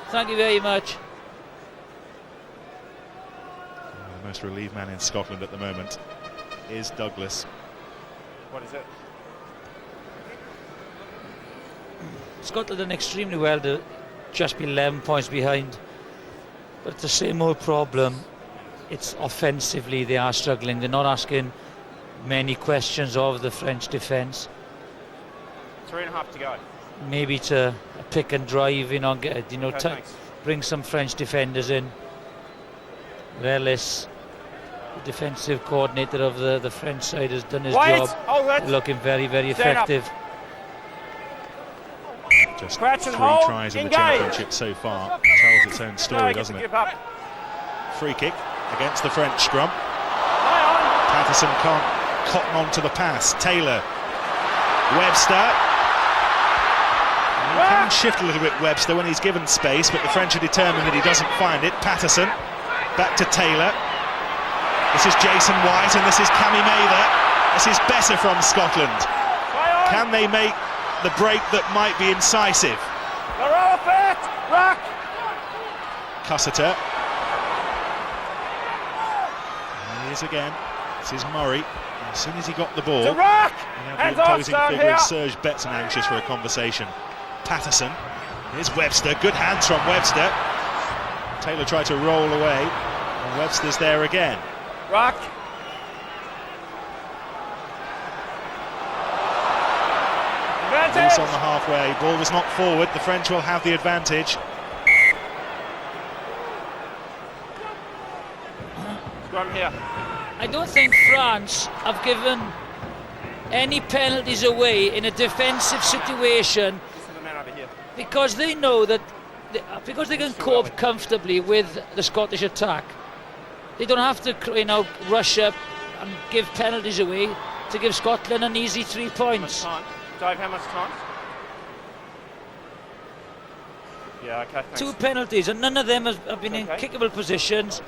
Thank you very much. The most relieved man in Scotland at the moment is Douglas. What is it? Scotland done extremely well to just be 11 points behind, but it's the same old problem. It's offensively they are struggling. They're not asking many questions of the French defence. 3.5 to go. Maybe to pick and drive, Okay, thanks. bring some French defenders in. Relis, the defensive coordinator of the French side, has done his Wait. job, Hold it. looking very, very Stand up. effective. Just Crouch and 3 hold. tries in the Engage. championship so far. Tells its own No, story, you get doesn't to it? give up. Free kick against the French scrum. Stay on. Patterson can't cotton on to the pass. Taylor. Webster. He can shift a little bit, Webster, when he's given space, but the French are determined that he doesn't find it. Patterson. Back to Taylor. This is Jason White, and this is Cammy Mather. This is better from Scotland. Stay on. Can they make the break that might be incisive? They're off it. Rock. Cussiter. There he is again. This is Murray. As soon as he got the ball, To rock. now Hands the off. opposing Stand figure here. is Serge Betson, anxious for a conversation. Patterson. Here's Webster. Good hands from Webster. Taylor tried to roll away, and Webster's there again. Rock. Loose on the halfway. Ball was knocked forward. The French will have the advantage. Scrum here. I don't think France have given any penalties away in a defensive situation This is the man over here. because they know that because they can cope comfortably with the Scottish attack. They don't have to, rush up and give penalties away to give Scotland an easy 3 points. Time. Dave, how much time? Yeah, okay, thanks. 2 penalties, and none of them have been in Okay. kickable positions.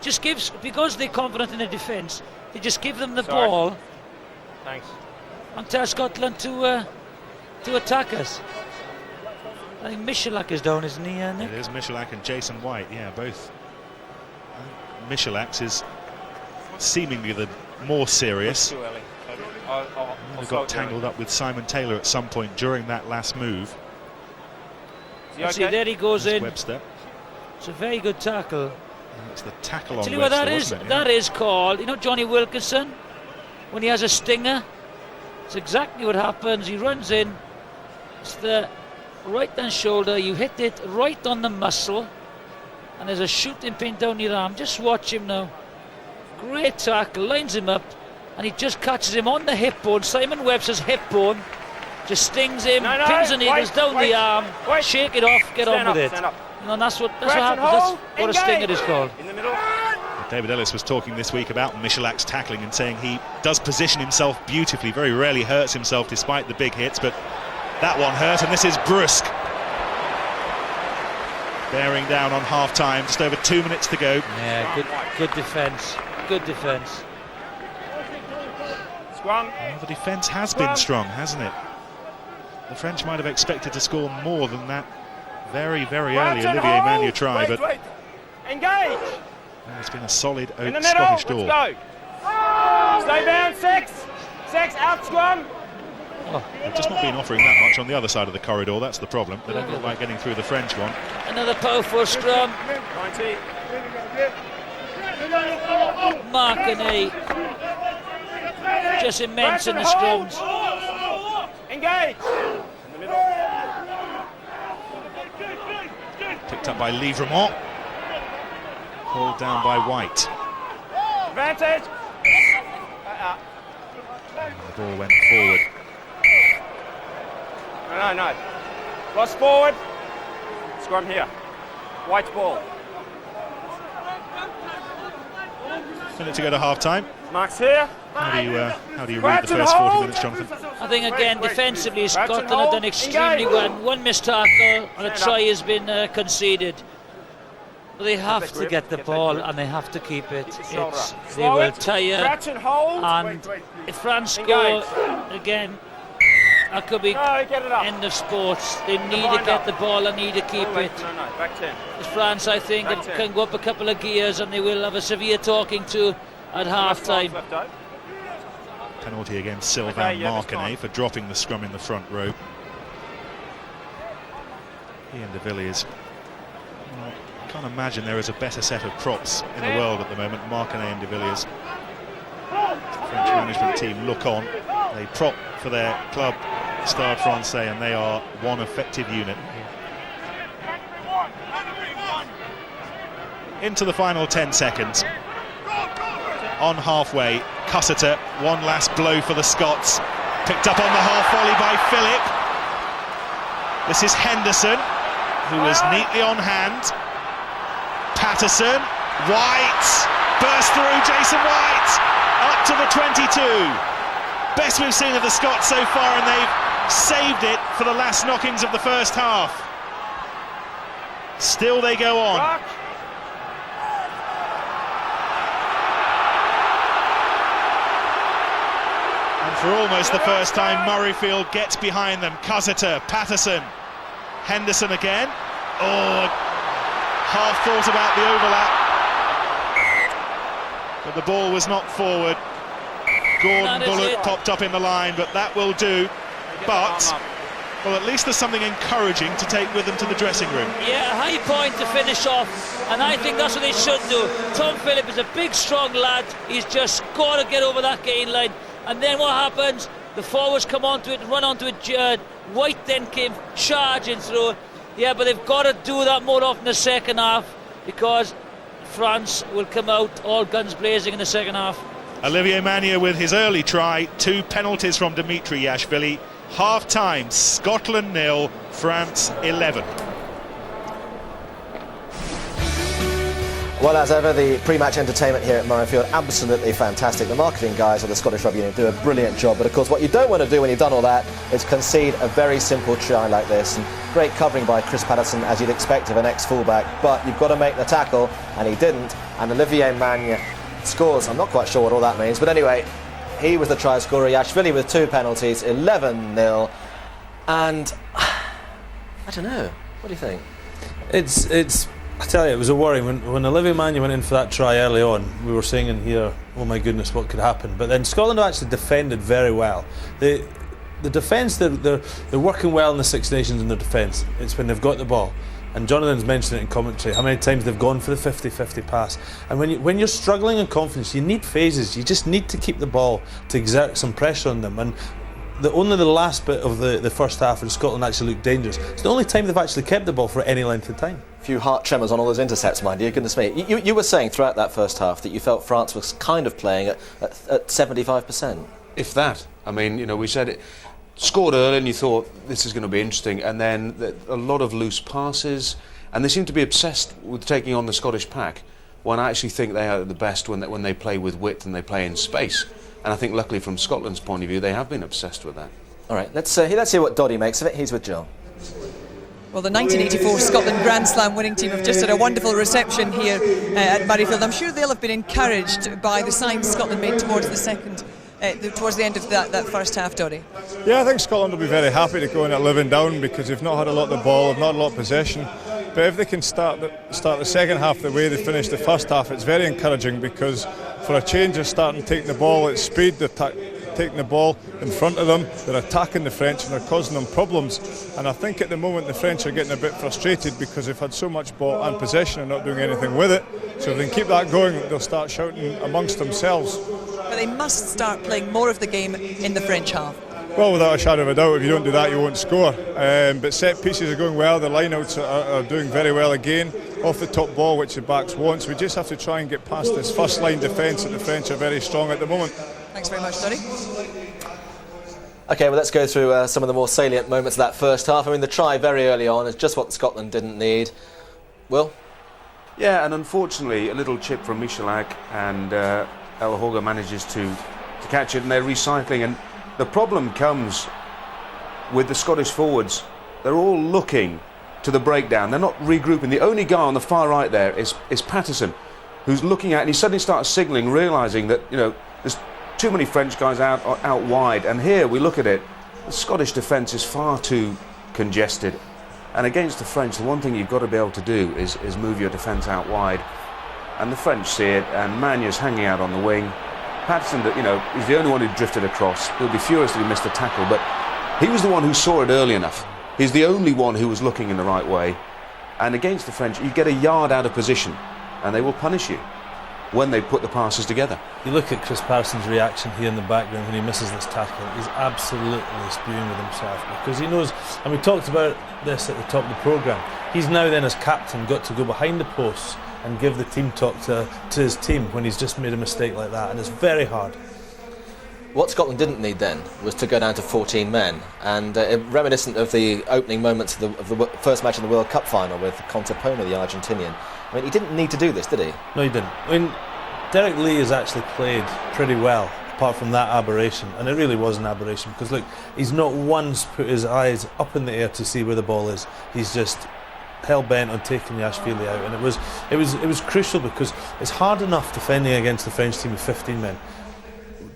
Just because they're confident in the defence, they just give them the Sorry. ball Thanks. and tell Scotland to attack us. I think Michalak is down, isn't he, Nick? It is Michalak and Jason White, yeah, both. Michalak is seemingly the more serious. Too early. He got tangled up with Simon Taylor at some point during that last move. See, there he goes That's in. Webster. It's a very good tackle. And it's the tackle on Tell you Webster, what that is? wasn't it? That is called, Johnny Wilkinson, when he has a stinger. It's exactly what happens. He runs in. It's the right hand shoulder. You hit it right on the muscle, and there's a shooting pin down your arm. Just watch him now. Great tackle, lines him up, and he just catches him on the hip bone. Simon Webster's hip bone. Just stings him, No, pins and needles down the arm. wait. Shake it off, get Stand on with up, it. stand up. And that's what Crouch and happens. That's hold, what a engage. stinger is called. In the middle. David Ellis was talking this week about Michalak's tackling and saying he does position himself beautifully, very rarely hurts himself despite the big hits, but that one hurt, and this is Brusque. Bearing down on half-time, just over 2 minutes to go. Yeah, good defence. Good defence. Scrum. Well, the defence has been strong, hasn't it? The French might have expected to score more than that very, very early. Crouch and Olivier hold. Manu tried, Wait, but wait. Engage. it's been a solid In the oak middle. Scottish Let's door. go. Stay down. Six. Out scrum. They've just not been offering that much on the other side of the corridor. That's the problem. They don't look like getting through the French one. Another powerful scrum. 90. Markany. Just immense in the scrums. Engage. In the middle. Picked up by Livremont. Pulled down by White. Advantage. The ball went forward. No. Cross forward. Scrum here. White's ball. Minute to go to half-time. Marks here. How do you read the first 40 minutes, Jonathan? I think again defensively Crouch and Scotland have hold. done extremely Engage. well. One missed tackle and a Stand try up. has been conceded. But they have that to grip, get the get that ball grip. and they have to keep it. Keep your shoulder It's, up. they Slow will it. tire, Crouch and hold. and Wait. if France Engage. score again, that could be No, get it up. end of sports. They need to wind get up. the ball and need to keep it. No. Back 10. France, I think, Back 10. can go up a couple of gears and they will have a severe talking to at half time. Left, Dave. Penalty against Sylvain Okay, yeah, that's Markany fine. for dropping the scrum in the front row. Ian de Villiers. Well, I can't imagine there is a better set of props in the world at the moment. Markany and de Villiers. The French management team look on. They prop for their club, Stade Francais, and they are one effective unit. Into the final 10 seconds. On halfway, Cussiter, one last blow for the Scots. Picked up on the half volley by Phillip. This is Henderson, who was neatly on hand. Patterson, White, burst through, Jason White, up to the 22. Best we've seen of the Scots so far, and they've saved it for the last knockings of the first half. Still they go on. Rock. And for almost the first time, Murrayfield gets behind them. Cussiter, Patterson, Henderson again. Oh, half thought about the overlap, but the ball was knocked forward. Gordon That is Bullock it. popped up in the line, but that will do. But, well, at least there's something encouraging to take with them to the dressing room. Yeah, a high point to finish off, and I think that's what they should do. Tom Phillip is a big, strong lad. He's just got to get over that gain line. And then what happens? The forwards come onto it, run onto it. White then came charging through. Yeah, but they've got to do that more often in the second half, because France will come out all guns blazing in the second half. Olivier Magnier with his early try, 2 penalties from Dimitri Yashvili. Half time, Scotland 0, France 11. Well, as ever, the pre-match entertainment here at Murrayfield, absolutely fantastic. The marketing guys of the Scottish Rugby Union do a brilliant job, but of course what you don't want to do when you've done all that is concede a very simple try like this. And great covering by Chris Patterson, as you'd expect of an ex-fullback, but you've got to make the tackle, and he didn't. And Olivier Magnier scores. I'm not quite sure what all that means, but anyway, he was the try scorer. Yashvili with 2 penalties, 11-0. And I don't know, what do you think? It's I tell you, it was a worry when Olivier Magnier went in for that try early on. We were saying in here, oh my goodness, what could happen? But then Scotland actually defended very well. The defence, they're working well in the Six Nations in their defence. It's when they've got the ball. And Jonathan's mentioned it in commentary, how many times they've gone for the 50-50 pass. And when you're struggling in confidence, you need phases. You just need to keep the ball to exert some pressure on them. And only the last bit of the first half in Scotland actually looked dangerous. It's the only time they've actually kept the ball for any length of time. A few heart tremors on all those intercepts, mind you, goodness me. You were saying throughout that first half that you felt France was kind of playing at 75%. If that. I mean, you know, we said it, scored early and you thought this is going to be interesting, and then a lot of loose passes, and they seem to be obsessed with taking on the Scottish pack, when I actually think they are the best when they play with width and they play in space. And I think luckily from Scotland's point of view, they have been obsessed with that. All right, let's hear what Doddy makes of it. He's with Joel. Well, the 1984 Scotland Grand Slam winning team have just had a wonderful reception here at Murrayfield. I'm sure they'll have been encouraged by the signs Scotland made towards the end of that first half, Doddy. Yeah, I think Scotland will be very happy to go in at 11 down, because they've not had a lot of the ball, they've not had a lot of possession. But if they can start the second half the way they finished the first half, it's very encouraging, because for a change of starting taking the ball at speed, they're taking the ball in front of them, they're attacking the French and they're causing them problems. And I think at the moment the French are getting a bit frustrated because they've had so much ball and possession and not doing anything with it. So if they can keep that going, they'll start shouting amongst themselves. But they must start playing more of the game in the French half. Well, without a shadow of a doubt, if you don't do that, you won't score. But set pieces are going well, the lineouts are doing very well again. Off the top ball, which the backs want. So we just have to try and get past this first line defence that the French are very strong at the moment. Thanks very much, Doddy. OK, well, let's go through some of the more salient moments of that first half. I mean, the try very early on is just what Scotland didn't need. Will? Yeah, and unfortunately, a little chip from Michalak, and El Horga manages to catch it, and they're recycling. And the problem comes with the Scottish forwards. They're all looking to the breakdown. They're not regrouping. The only guy on the far right there is Patterson, who's looking at, and he suddenly starts signalling, realising that, you know, there's too many French guys out wide. And here we look at it, the Scottish defence is far too congested. And against the French, the one thing you've got to be able to do is move your defence out wide. And the French see it, and Magnier's hanging out on the wing. Patterson, you know, is the only one who drifted across. He'll be furious that he missed the tackle, but he was the one who saw it early enough. He's the only one who was looking in the right way. And against the French, you get a yard out of position, and they will punish you when they put the passes together. You look at Chris Patterson's reaction here in the background when he misses this tackle. He's absolutely spewing with himself, because he knows, and we talked about this at the top of the programme, he's now then as captain got to go behind the posts and give the team talk to his team when he's just made a mistake like that, and it's very hard. What Scotland didn't need then was to go down to 14 men, and reminiscent of the opening moments of the first match in the World Cup final with Contepona, the Argentinian. I mean, he didn't need to do this, did he? No, he didn't. I mean, Derek Lee has actually played pretty well, apart from that aberration, and it really was an aberration, because look, he's not once put his eyes up in the air to see where the ball is. He's just hell-bent on taking the Yashvili out, and it was crucial, because it's hard enough defending against the French team with 15 men.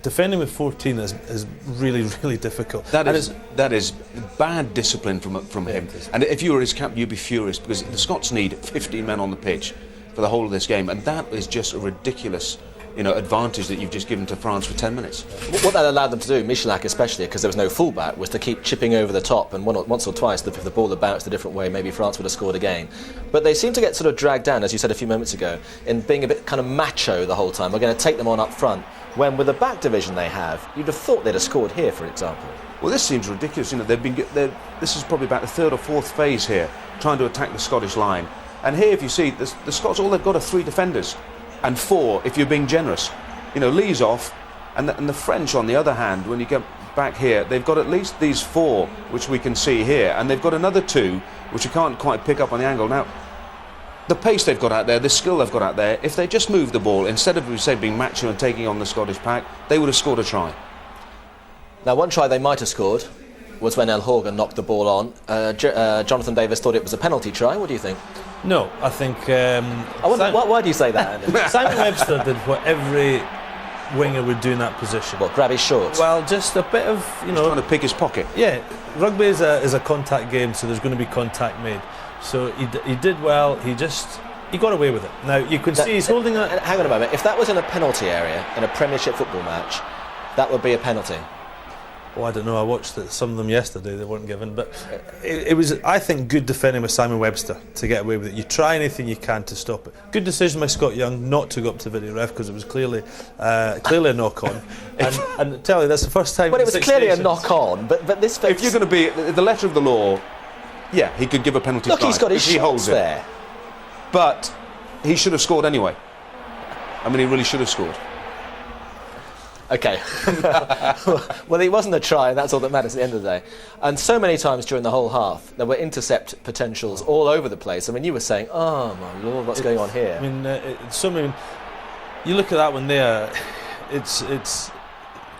Defending with 14 is really, really difficult. That is bad discipline from him. And if you were his captain, you'd be furious, because the Scots need 15 men on the pitch for the whole of this game, and that is just a ridiculous advantage that you've just given to France for 10 minutes. What that allowed them to do, Michalak especially, because there was no fullback, was to keep chipping over the top, and once or twice, if the ball had bounced a different way, maybe France would have scored again. But they seem to get sort of dragged down, as you said a few moments ago, in being a bit kind of macho the whole time. We're going to take them on up front, when with the back division they have, you'd have thought they'd have scored here, for example. Well, this seems ridiculous. This is probably about the third or fourth phase here, trying to attack the Scottish line. And here, if you see, the Scots, all they've got are 3 defenders, and 4 if you're being generous. Lee's off, and the French, on the other hand, when you get back here, they've got at least these 4, which we can see here, and they've got another 2, which you can't quite pick up on the angle. Now, the pace they've got out there, the skill they've got out there, if they just moved the ball, instead of, say, being macho and taking on the Scottish pack, they would have scored a try. Now, one try they might have scored was when El Horga knocked the ball on. Jonathan Davis thought it was a penalty try. What do you think? No, I think... why do you say that, Andy? Simon Webster did what every winger would do in that position. What, grab his shorts? Well, just a bit of, He's trying to pick his pocket. Yeah, rugby is a contact game, so there's going to be contact made. So he did well, he got away with it. Now, you could see he's holding it... Hang on a moment, if that was in a penalty area, in a Premiership football match, that would be a penalty. Oh, I don't know, I watched some of them yesterday, they weren't given, but it was, I think, good defending with Simon Webster to get away with it. You try anything you can to stop it. Good decision by Scott Young not to go up to video ref, because it was clearly a knock-on. and tell you, that's the first time... Well, it was clearly a knock-on, but this... If you're going to be the letter of the law, yeah, he could give a penalty try. Look, he's got his shots there. But he should have scored anyway. I mean, he really should have scored. Okay. Well, it wasn't a try, and that's all that matters at the end of the day. And so many times during the whole half, there were intercept potentials all over the place. I mean, you were saying, oh my Lord, what's going on here? I mean, you look at that one there, it's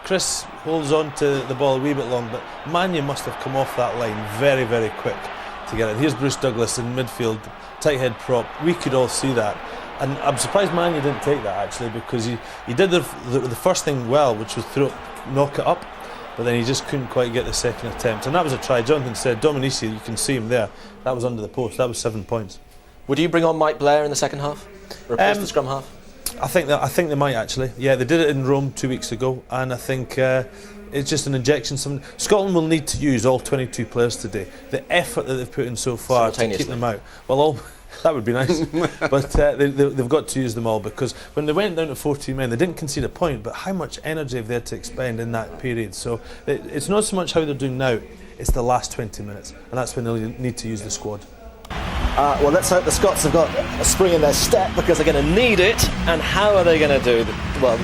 Chris holds on to the ball a wee bit long, but Manu must have come off that line very, very quick to get it. Here's Bruce Douglas in midfield, tight head prop. We could all see that. And I'm surprised Manu didn't take that, actually, because he did the first thing well, which was knock it up, but then he just couldn't quite get the second attempt. And that was a try. Jonathan said, Dominici, you can see him there, that was under the post, that was 7 points. Would you bring on Mike Blair in the second half? Replace the scrum half? I think they might, actually. Yeah, they did it in Rome 2 weeks ago, and I think it's just an injection. Scotland will need to use all 22 players today. The effort that they've put in so far to keep them out. Well, that would be nice, but they've got to use them all, because when they went down to 14 men, they didn't concede a point, but how much energy have they had to expend in that period? So it's not so much how they're doing now, it's the last 20 minutes, and that's when they'll need to use the squad. Well, let's hope the Scots have got a spring in their step, because they're going to need it. And how are they going to do? Well,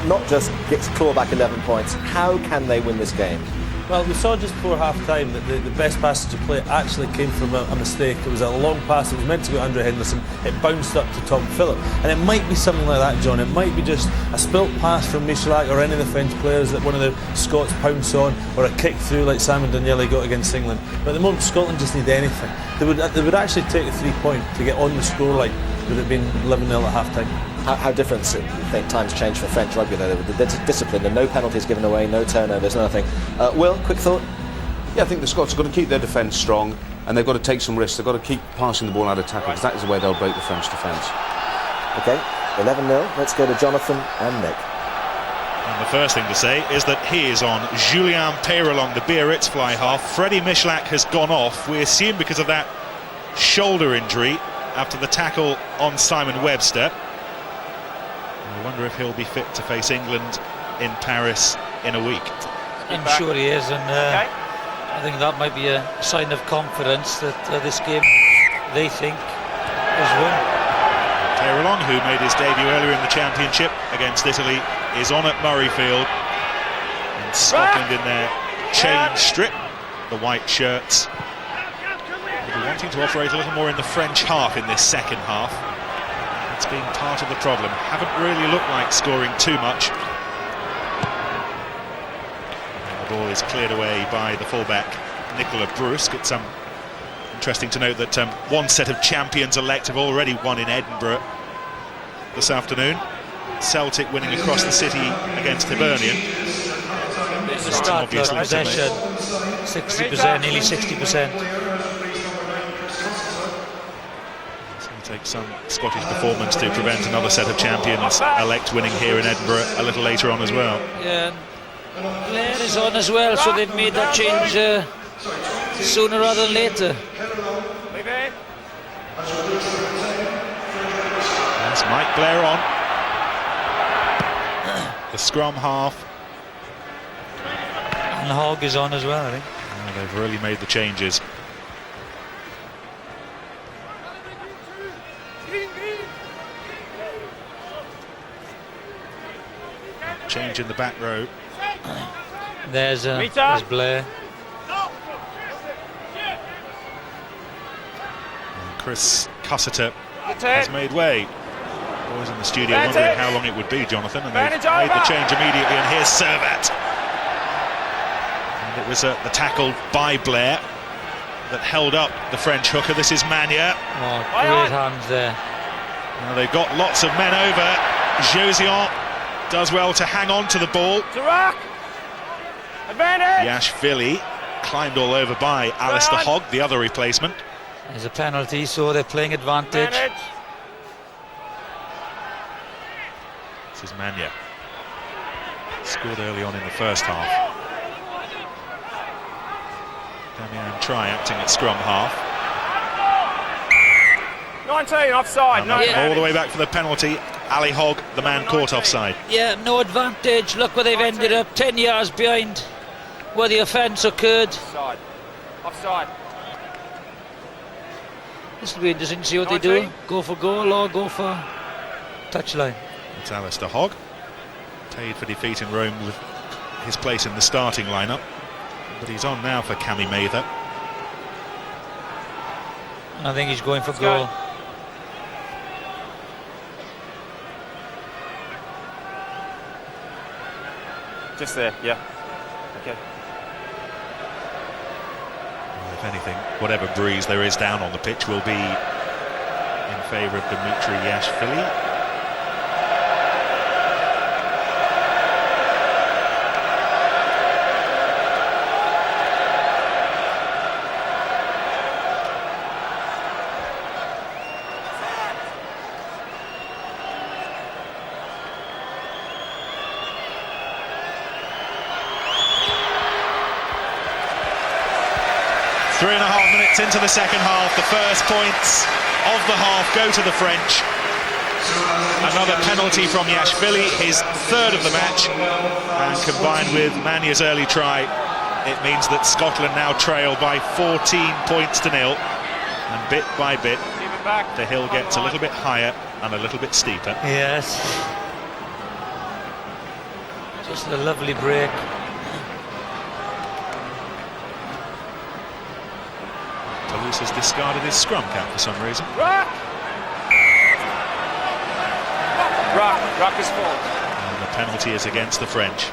not just get claw back 11 points. How can they win this game? Well, we saw just before half-time that the best passage of play actually came from a mistake. It was a long pass, it was meant to go to Andrew Henderson, it bounced up to Tom Phillip. And it might be something like that, John. It might be just a spilt pass from Michalak or any of the French players that one of the Scots pounce on, or a kick through like Simon Daniele got against England. But at the moment, Scotland just need anything. They would actually take a 3-point to get on the scoreline, with it being 11-0 at half-time. How different do you think times change for French rugby, though? The discipline, and no penalties given away, no turnovers, nothing. Will, quick thought? Yeah, I think the Scots have got to keep their defence strong, and they've got to take some risks. They've got to keep passing the ball out of tackle, because that is the way they'll break the French defence. OK, 11-0. Let's go to Jonathan and Nick. And the first thing to say is that he is on. Julien Peyrelong, the Biarritz fly half. Freddie Michalak has gone off, we assume because of that shoulder injury after the tackle on Simon Webster. I wonder if he'll be fit to face England in Paris in a week. I'm sure he is, and I think that might be a sign of confidence that this game, they think, is won. Peyrelong, who made his debut earlier in the championship against Italy, is on at Murrayfield. And Scotland in their change strip, the white shirts. They'll be wanting to operate a little more in the French half in this second half. It's been part of the problem. Haven't really looked like scoring too much. And the ball is cleared away by the fullback, Nicola Brusque. It's interesting to note that one set of champions-elect have already won in Edinburgh this afternoon. Celtic winning across the city against Hibernian. The start possession, 60%, nearly 60%. Take some Scottish performance to prevent another set of champions elect winning here in Edinburgh a little later on as well. Yeah, Blair is on as well, so they've made that change sooner rather than later. That's Mike Blair on. The scrum half. And Hogg is on as well, I think. Oh, they've really made the changes. Change in the back row. There's Blair. And Chris Cussiter has made way. Boys in the studio wondering how long it would be, Jonathan, and they've made the change immediately, and here's Servat. And it was the tackle by Blair that held up the French hooker. This is Magna. Oh, great hands there. Now they've got lots of men over. Josian does well to hang on to the ball. Advantage! Yashvili climbed all over by Alistair Hogg, the other replacement. There's a penalty, so they're playing advantage. This is Magna. Scored early on in the first half. Damian Try acting at scrum half. 19 offside. No, all the way back for the penalty. Ali Hogg, the man caught offside. Yeah, no advantage. Look where they've ended up, 10 yards behind where the offence occurred. Offside. This will be interesting to see what they do. Go for goal or go for touchline. It's Alistair Hogg, paid for defeat in Rome with his place in the starting lineup, but he's on now for Cammy Mather. I think he's going for goal. Just there, yeah. Okay. Well, if anything, whatever breeze there is down on the pitch will be in favour of Dimitri Yashvili. 3.5 minutes into the second half. The first points of the half go to the French. Another penalty from Yashvili, his third of the match, and combined with Magna's early try, it means that Scotland now trail by 14 points to nil, and bit by bit the hill gets a little bit higher and a little bit steeper. Yes, just a lovely break. Toulouse has discarded his scrum cap for some reason. Ruck is full. And the penalty is against the French.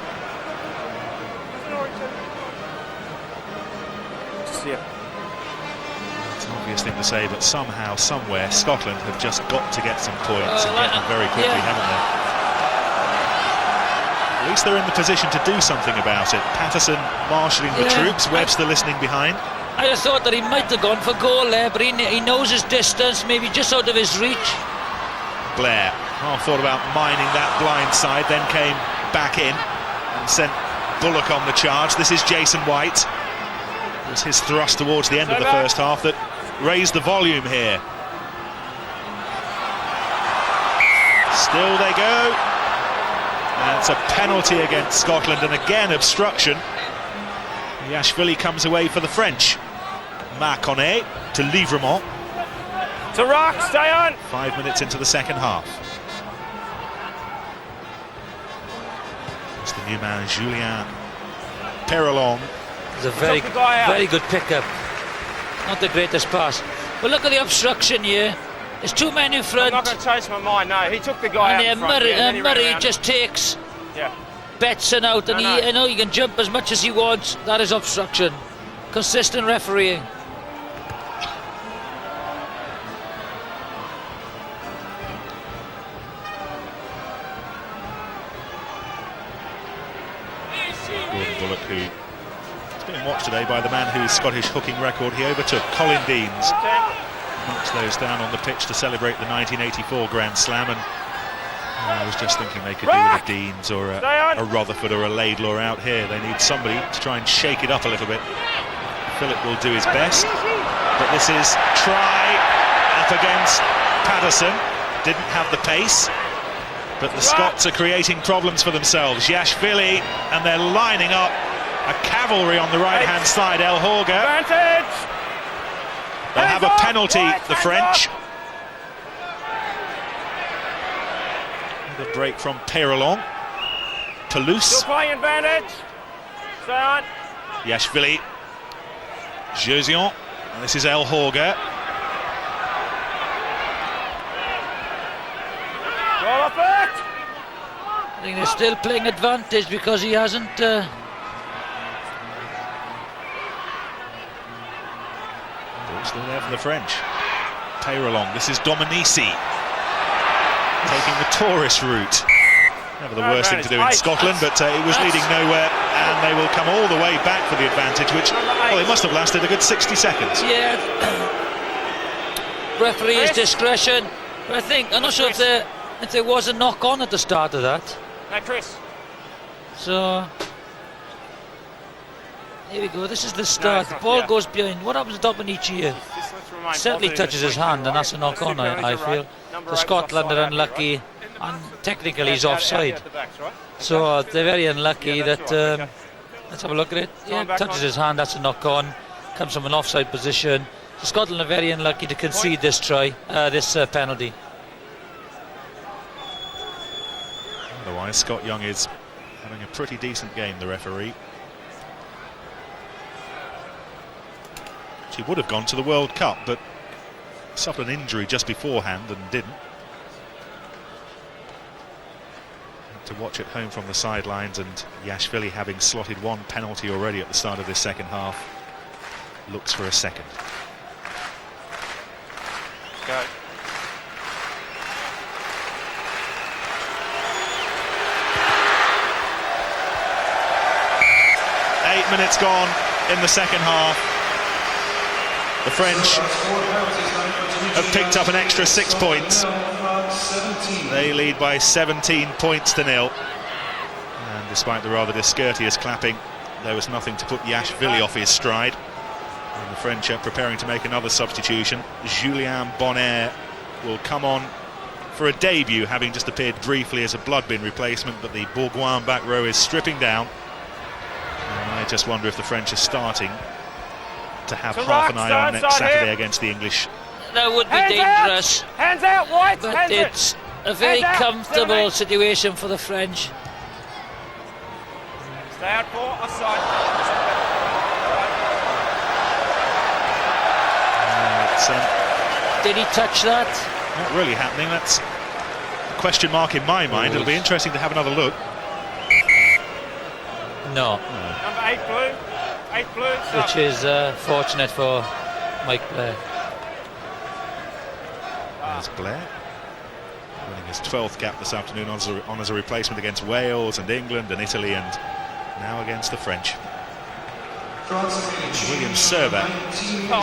It's an obvious thing to say, but somehow, somewhere, Scotland have just got to get some points and get them very quickly, haven't they? At least they're in the position to do something about it. Patterson marshalling the troops, Webster listening behind. I just thought that he might have gone for goal there, but he knows his distance, maybe just out of his reach. Blair half thought about mining that blind side, then came back in and sent Bullock on the charge. This is Jason White. It was his thrust towards the end of the first half that raised the volume here. Still they go. And it's a penalty against Scotland, and again obstruction. Yashvili comes away for the French. Marconnet to Livremont. To Rock, stay on. 5 minutes into the second half. It's the new man, Julien Perelong. It's a very good pickup. Not the greatest pass. But look at the obstruction here. There's two men in front. I'm not going to change my mind, no. He took the guy out in front. Murray just takes Betson out, and I know he can jump as much as he wants. That is obstruction. Consistent refereeing. Gordon Bullock, who is being watched today by the man whose Scottish hooking record he overtook, Colin Deans. knocks those down on the pitch to celebrate the 1984 Grand Slam, and I was just thinking they could do with a Deans or a Rutherford or a Laidlaw out here. They need somebody to try and shake it up a little bit. Philip will do his best, but this is try up against Patterson. Didn't have the pace, but the Scots are creating problems for themselves. Yashvili, and they're lining up a cavalry on the right-hand side. El Horga. They'll have a penalty, the French. The break from Peyrelon. Toulouse. Still playing advantage. Stay on. Yashvili. Jeuzion. And this is El Horga. Roll off it. I think they're still playing advantage because he hasn't. Ball still there for the French. Peyrelon. This is Dominici. Taking the tourist route. Never the worst thing to do in Scotland, but it was leading nowhere, and they will come all the way back for the advantage, which, well, it must have lasted a good 60 seconds. Yeah. Referee's discretion. But I'm not sure if there was a knock on at the start of that. Now, Chris. So here we go. This is the start. The ball goes behind. What happens to Dominici here? Certainly touches his hand, and that's a knock on. I feel. For Scotland are unlucky, and technically he's offside. So they're very unlucky that. Let's have a look at it. Yeah, touches his hand. That's a knock on. Comes from an offside position. So Scotland are very unlucky to concede this try, this penalty. Otherwise, Scott Young is having a pretty decent game, the referee. She would have gone to the World Cup, but suffered an injury just beforehand and didn't. To watch at home from the sidelines, and Yashvili having slotted one penalty already at the start of this second half, looks for a second. Go. Eight minutes gone in the second half. The French have picked up an extra 6 points. They lead by 17 points to 0. And despite the rather discourteous clapping, there was nothing to put Yashvili off his stride. And the French are preparing to make another substitution. Julien Bonner will come on for a debut, having just appeared briefly as a blood-bin replacement, but the Bourgoin back row is stripping down. And I just wonder if the French are starting to have half an eye on next Saturday against the English. That would be dangerous. Hands out, White. But it's a very comfortable situation for the French. Stay out for offside. Did he touch that? Not really happening. That's a question mark in my mind. It'll be interesting to have another look. No. Number 8 blue. 8 blue. Which is fortunate for Mike Blair. There's Blair winning his 12th cap this afternoon on as a replacement against Wales and England and Italy, and now against the French. William Servat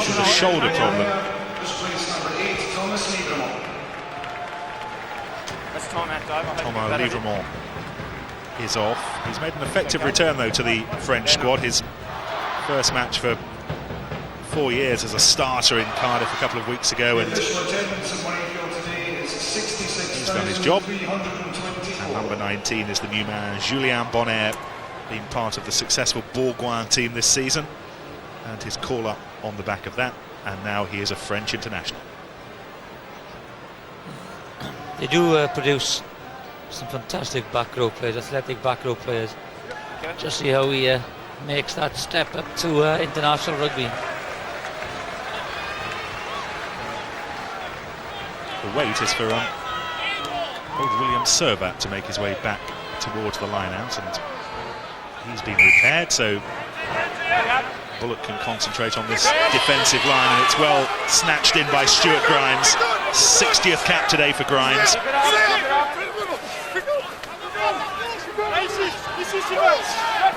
with a shoulder problem. Thomas Livremont is off. He's made an effective return though to the French squad. His first match for 4 years as a starter in Cardiff a couple of weeks ago, and he's done his job. And number 19 is the new man, Julien Bonner, been part of the successful Bourgoin team this season, and his call-up on the back of that, and now he is a French international. They do produce some fantastic back row players, athletic back row players. Just see how he makes that step up to international rugby. The wait is for old William Servat to make his way back towards the line-out, and he's been repaired, so Bullock can concentrate on this defensive line, and it's well snatched in by Stuart Grimes. 60th cap today for Grimes.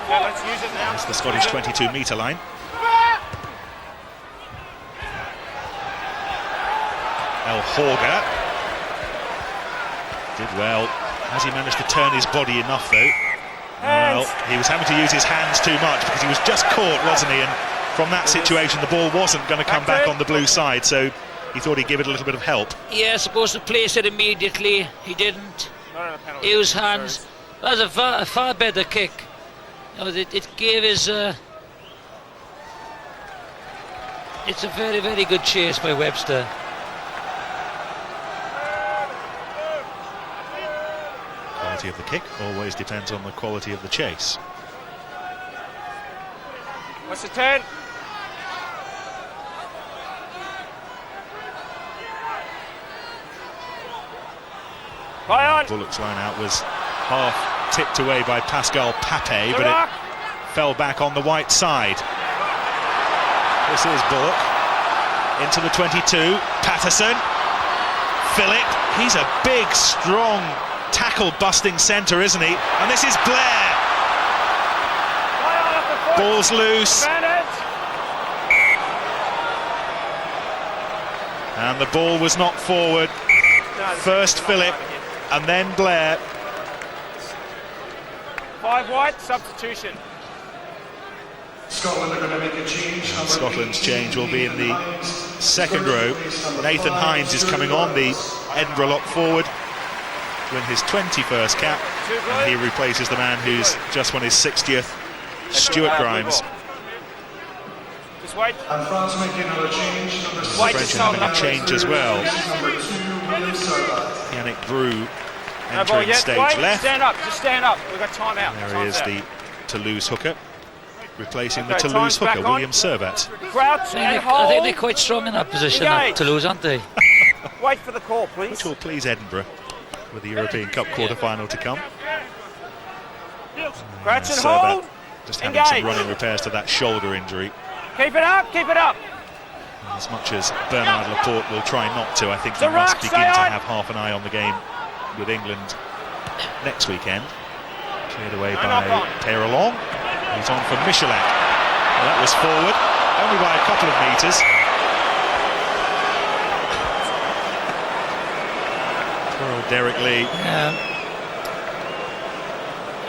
That's the Scottish 22-metre line. Horga did well. Has he managed to turn his body enough though? Well, he was having to use his hands too much because he was just caught, wasn't he? And from that situation, the ball wasn't going to come back on the blue side, so he thought he'd give it a little bit of help. Yeah, supposed to place it immediately. He didn't use hands. That was a far better kick. You know, it gave his. It's a very, very good chase by Webster. Quality of the kick always depends on the quality of the chase. What's the 10? Play on. Bullock's line out was half tipped away by Pascal Papé, but it fell back on the white side. This is Bullock into the 22. Patterson, Philip. He's a big, strong, tackle-busting centre, isn't he? And this is Blair. Ball's loose. And the ball was knocked forward. First Philip, and then Blair. 5 white, substitution. Scotland are going to make a change. Scotland's change will be in the second row. Nathan Hines is coming on, the Edinburgh lock forward, to win his 21st cap, and he replaces the man who's just won his 60th, Stuart Grimes. Just wait. And France making another change. The French are having a change as well. Number 2, William Servat. Yannick Brou No ball entering yet. stage Wait, left. stand up, just stand up. We've got time out. There is the Toulouse hooker, replacing the Okay, Toulouse time's back hooker, on. William Servat. Crouch and hold. I think they're quite strong in that position at Toulouse, aren't they? Wait for the call, please. Which will please Edinburgh with the European Cup quarter-final to come. Crouch and Servat hold. just having some running repairs to that shoulder injury. Keep it up, keep it up. As much as Bernard Laporte will try not to, I think he The must ruck, begin stay to on. have half an eye on the game with England next weekend. Cleared away No, by not on. Peyrelon. He's on for Michelak. Well, that was forward, only by a couple of metres. Poor old Derek Lee.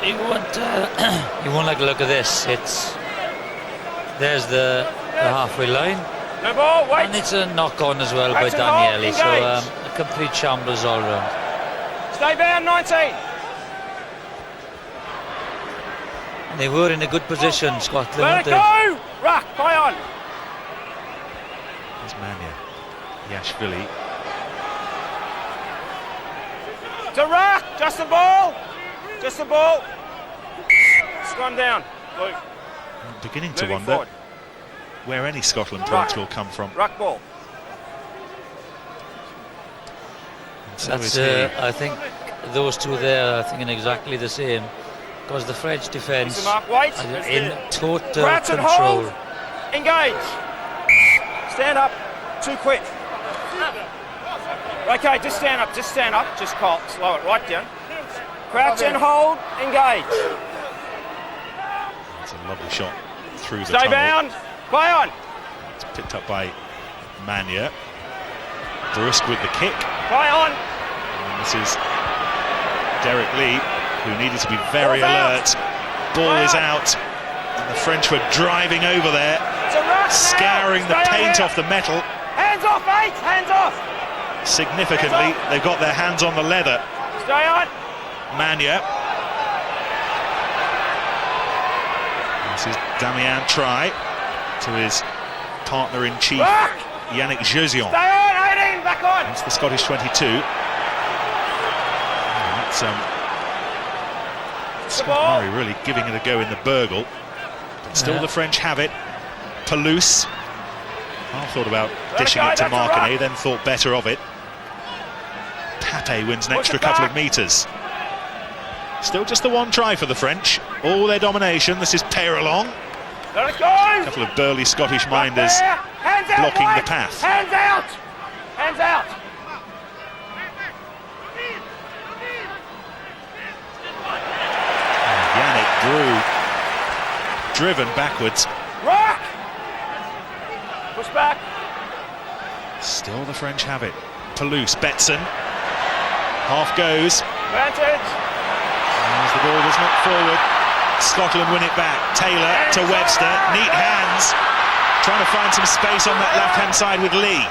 You won't like a look at this. There's the halfway line, No ball, wait. and it's a knock on as well by Crouch and hold, Daniele. So engage. a complete shambles all round. Stay down, 19. And they were in a good position, Scotland, Let weren't it they? go. Ruck, play on. There's Mania. Yashvili. To Ruck, just the ball. Just the ball. It's gone down. Luke. I'm beginning to Moving wonder forward. where any Scotland points will come from. Ruck ball. And so That's, is he. I think those two there are thinking exactly the same, because the French defence Listen, Mark, wait. are in total Crouch and control. hold. Engage. Stand up. Too quick. Okay, just stand up. Just stand up. Just call. Slow it right down. Crouch and hold. Engage. It's a lovely shot through the Stay tunnel. bound. Play on. It's picked up by Mania. Brusque with the kick. Play on. And this is Derek Lee, who needed to be very Ball's alert. Ball is out. And the French were driving over there, It's a ruck. scouring the Stay on paint here. off the metal. Hands off, mate. Hands off. Significantly, they've got their hands on the leather. Stay on. Mania. This is Damien Try to his partner-in-chief, Ruck. Yannick Jeuzion. Stay on. 18. Back on. That's the Scottish 22. And that's Scott ball. Murray really giving it a go in the burgle. But still the French have it. Toulouse. I thought about dishing it to that's a Marcanet, ruck. then thought better of it. Papé wins an Push extra it couple of back. metres. Still just the one try for the French. All their domination. This is Peyrelon. Let it go. A couple of burly Scottish minders There. Hands out, blocking the White. path. Hands out. Hands out. Yannick Brou driven backwards. Rock. Push back. Still the French have it. Palouse, Betson. Half goes. Advantage. As the ball was knocked forward, Scotland win it back. Taylor to Webster, neat hands, trying to find some space on that left-hand side with Lee.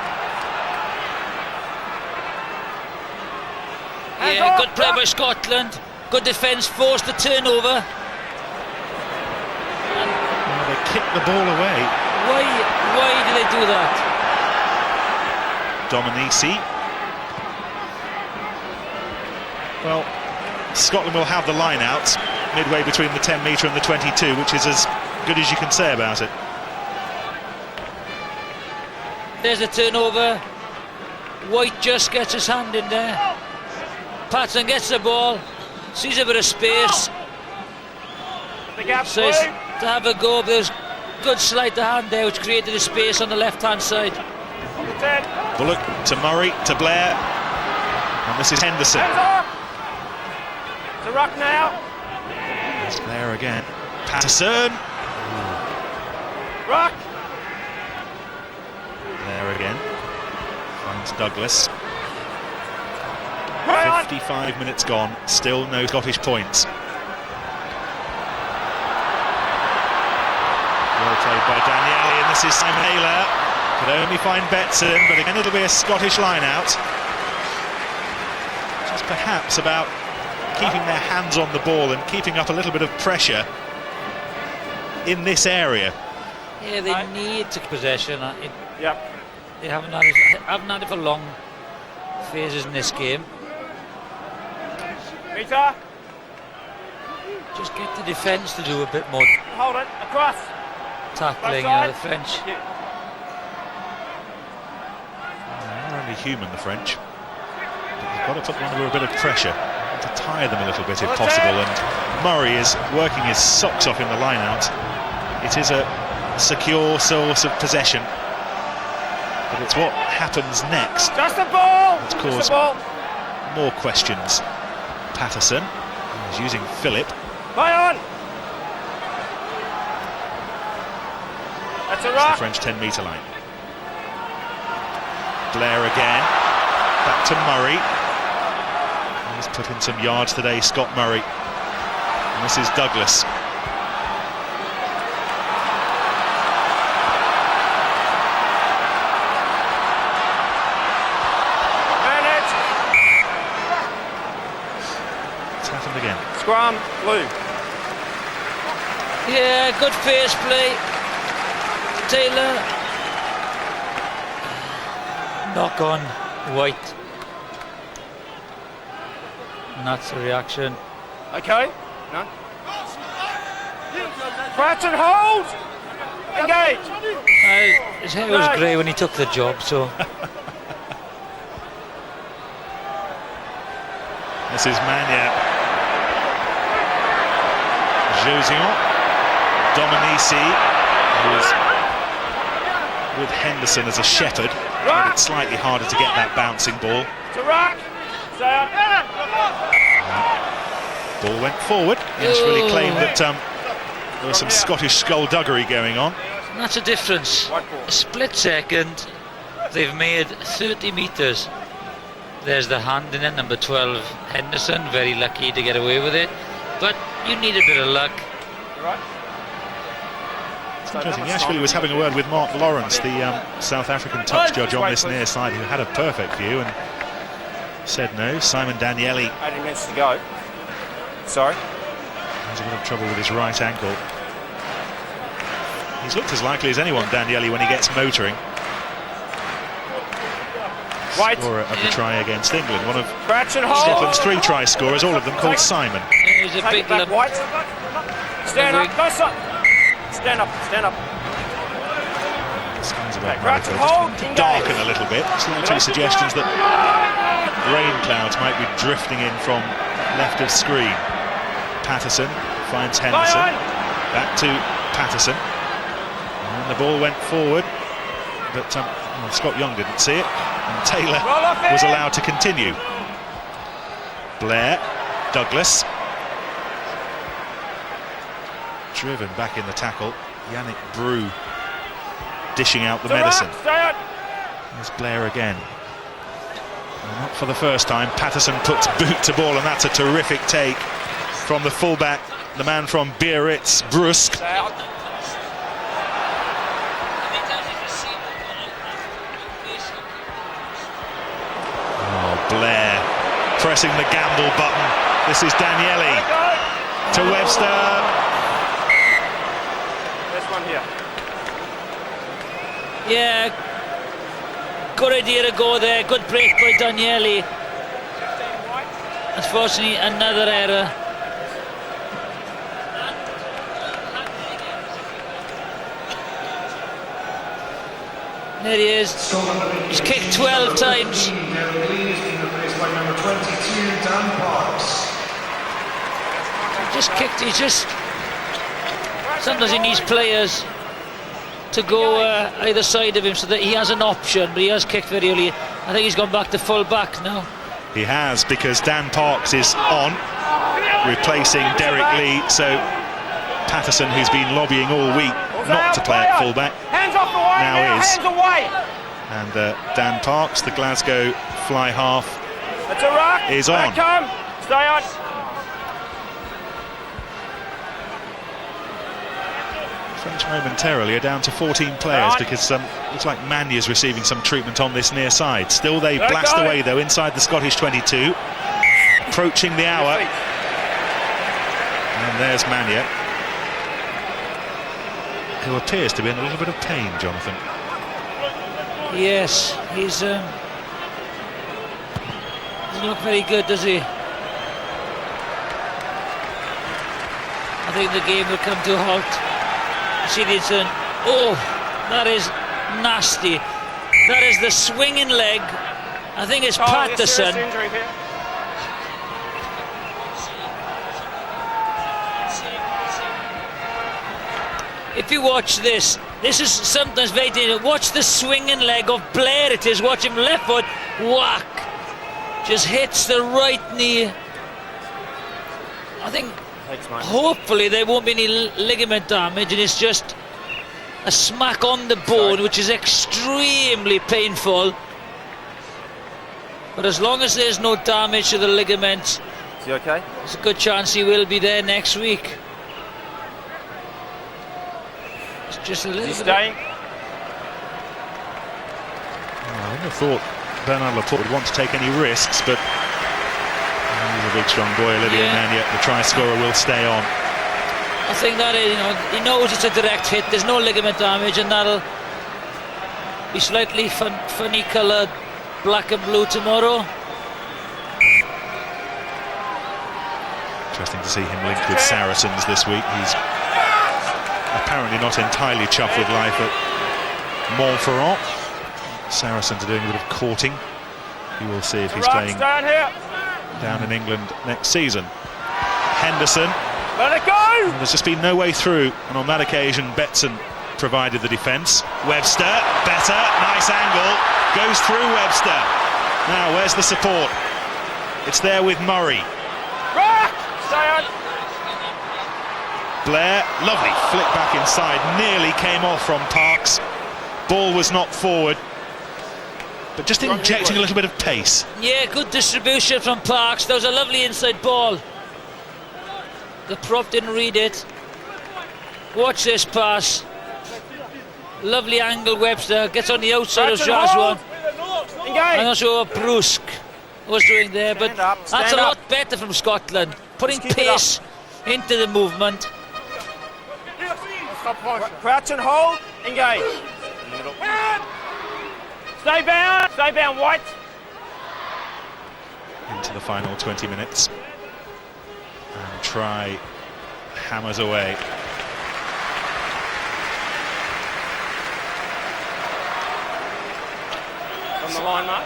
Yeah, good play by Scotland. Good defence, forced the turnover. Well, they kicked the ball away. Why did they do that? Dominici. Well, Scotland will have the line out midway between the 10 metre and the 22, which is as good as you can say about it. There's a turnover. White just gets his hand in there. Patson gets the ball, sees a bit of space, The gap says through. to have a go, but there's good sleight of hand there which created a space on the left hand side. On the 10. Bullock to Murray to Blair, and this is Henderson. Hands off. It's a ruck now. There's Blair again. Patterson. Ruck. Blair again. Finds Douglas. Right on. 55 minutes gone, still no Scottish points. Well played by Daniele, and this is Simon Taylor. Could only find Betson, but again it'll be a Scottish line-out. Just perhaps about keeping their hands on the ball and keeping up a little bit of pressure in this area. Yeah, they need to possession. Yep. They haven't had it for long phases in this game. Meter. Just get the defence to do a bit more Hold it. Across. tackling. The French. They're only human, the French. But they've got to put them under a bit of pressure to tire them a little bit if possible, and Murray is working his socks off in the line-out. It is a secure source of possession, but it's what happens next Just the ball. Let's Just cause the ball. more questions. Patterson is using Phillip. Play on. That's a The ruck. French 10-metre line. Blair again, back to Murray. He's put in some yards today, Scott Murray. And this is Douglas. Manage. It's happened again. Scrum. Blue. Yeah, good face play. Taylor. Knock on White. And that's the reaction. Okay. None. Crouch and hold. Engage. His hair was grey when he took the job, so. This is Magna. Josion. Dominici, who's with Henderson as a shepherd. Made it slightly harder to get that bouncing ball. It's a ruck. Stay up. Ball went forward. Really claimed that there was some Scottish skullduggery going on. And that's a difference. A split second, they've made 30 metres. There's the hand in it, number 12, Henderson, very lucky to get away with it. But you need a bit of luck. Right. It's interesting, Yashvili was having a word with Mark Lawrence, the South African touch judge on this near side, who had a perfect view and said no. Simon Daniele 80 minutes to go. Sorry. has a bit of trouble with his right ankle. He's looked as likely as anyone, Daniele, when he gets motoring. White. Scorer of the try against England, one of Scratch and hold. Scotland's 3 try scorers, all of them called Simon. There's a Take big it back, lump. White. Stand up. Go side. Stand up. Stand up. The skies about Crouch and Maribor hold. just Engage. darken a little bit. Slightly suggestions that rain clouds might be drifting in from left of screen. Patterson finds Henderson. Back to Patterson. And the ball went forward, but Scott Young didn't see it, and Taylor was allowed to continue. Blair, Douglas. Driven back in the tackle. Yannick Brew dishing out the medicine. There's Blair again. Well, not for the first time. Patterson puts boot to ball, and that's a terrific take from the fullback, the man from Biarritz, Brusque. Oh, Blair pressing the gamble button. This is Daniele to Webster. This one here. Yeah, good idea to go there. Good break by Daniele. Unfortunately, another error. There he is. He's kicked 12 times. He just sometimes he needs players to go either side of him so that he has an option, but he has kicked very early. I think he's gone back to full back now. He has, because Dan Parks is on, replacing Derek Lee. So Patterson, who's been lobbying all week not to play at fullback, now is. And Dan Parks, the Glasgow fly half, is on. Stay on. French momentarily are down to 14 players because looks like Manya's receiving some treatment on this near side. Still they blast away though inside the Scottish 22, approaching the hour. And there's Manya, who appears to be in a little bit of pain, Jonathan. Yes, he's doesn't look very good, does he? I think the game will come to a halt. See the incident. Oh, that is nasty. That is the swinging leg. I think it's Patterson. If you watch this is sometimes very dangerous. Watch the swinging leg of Blair. It is. Watch him left foot. Whack. Just hits the right knee. I think hopefully there won't be any ligament damage, and it's just a smack on the bone, which is extremely painful. But as long as there's no damage to the ligaments, is he okay? There's a good chance he will be there next week. It's just a little bit. Staying? I wouldn't have thought Bernard Laporte would want to take any risks, but he's a big, strong boy, Olivier Manya. The try scorer will stay on. I think that is, he knows it's a direct hit. There's no ligament damage, and that'll be slightly funny coloured black and blue tomorrow. Interesting to see him linked with Saracens this week. He's apparently not entirely chuffed with life at Montferrand. Saracens are doing a bit of courting. You will see if he's playing down in England next season. Henderson. Let it go! There's just been no way through, and on that occasion Betson provided the defence. Webster, better, nice angle, goes through Webster. Now where's the support? It's there with Murray. Stay on. Blair, lovely flick back inside, nearly came off from Parks. Ball was knocked forward, but just injecting a little bit of pace. Yeah, good distribution from Parks. That was a lovely inside ball. The prop didn't read it. Watch this pass. Lovely angle. Webster gets on the outside of Jazwan. I'm not sure what Brusque was doing there, but that's a lot better from Scotland. Putting pace into the movement. Crouch and hold. Engage. Stay bound, White. Into the final 20 minutes. And try hammers away. On the line, Mark.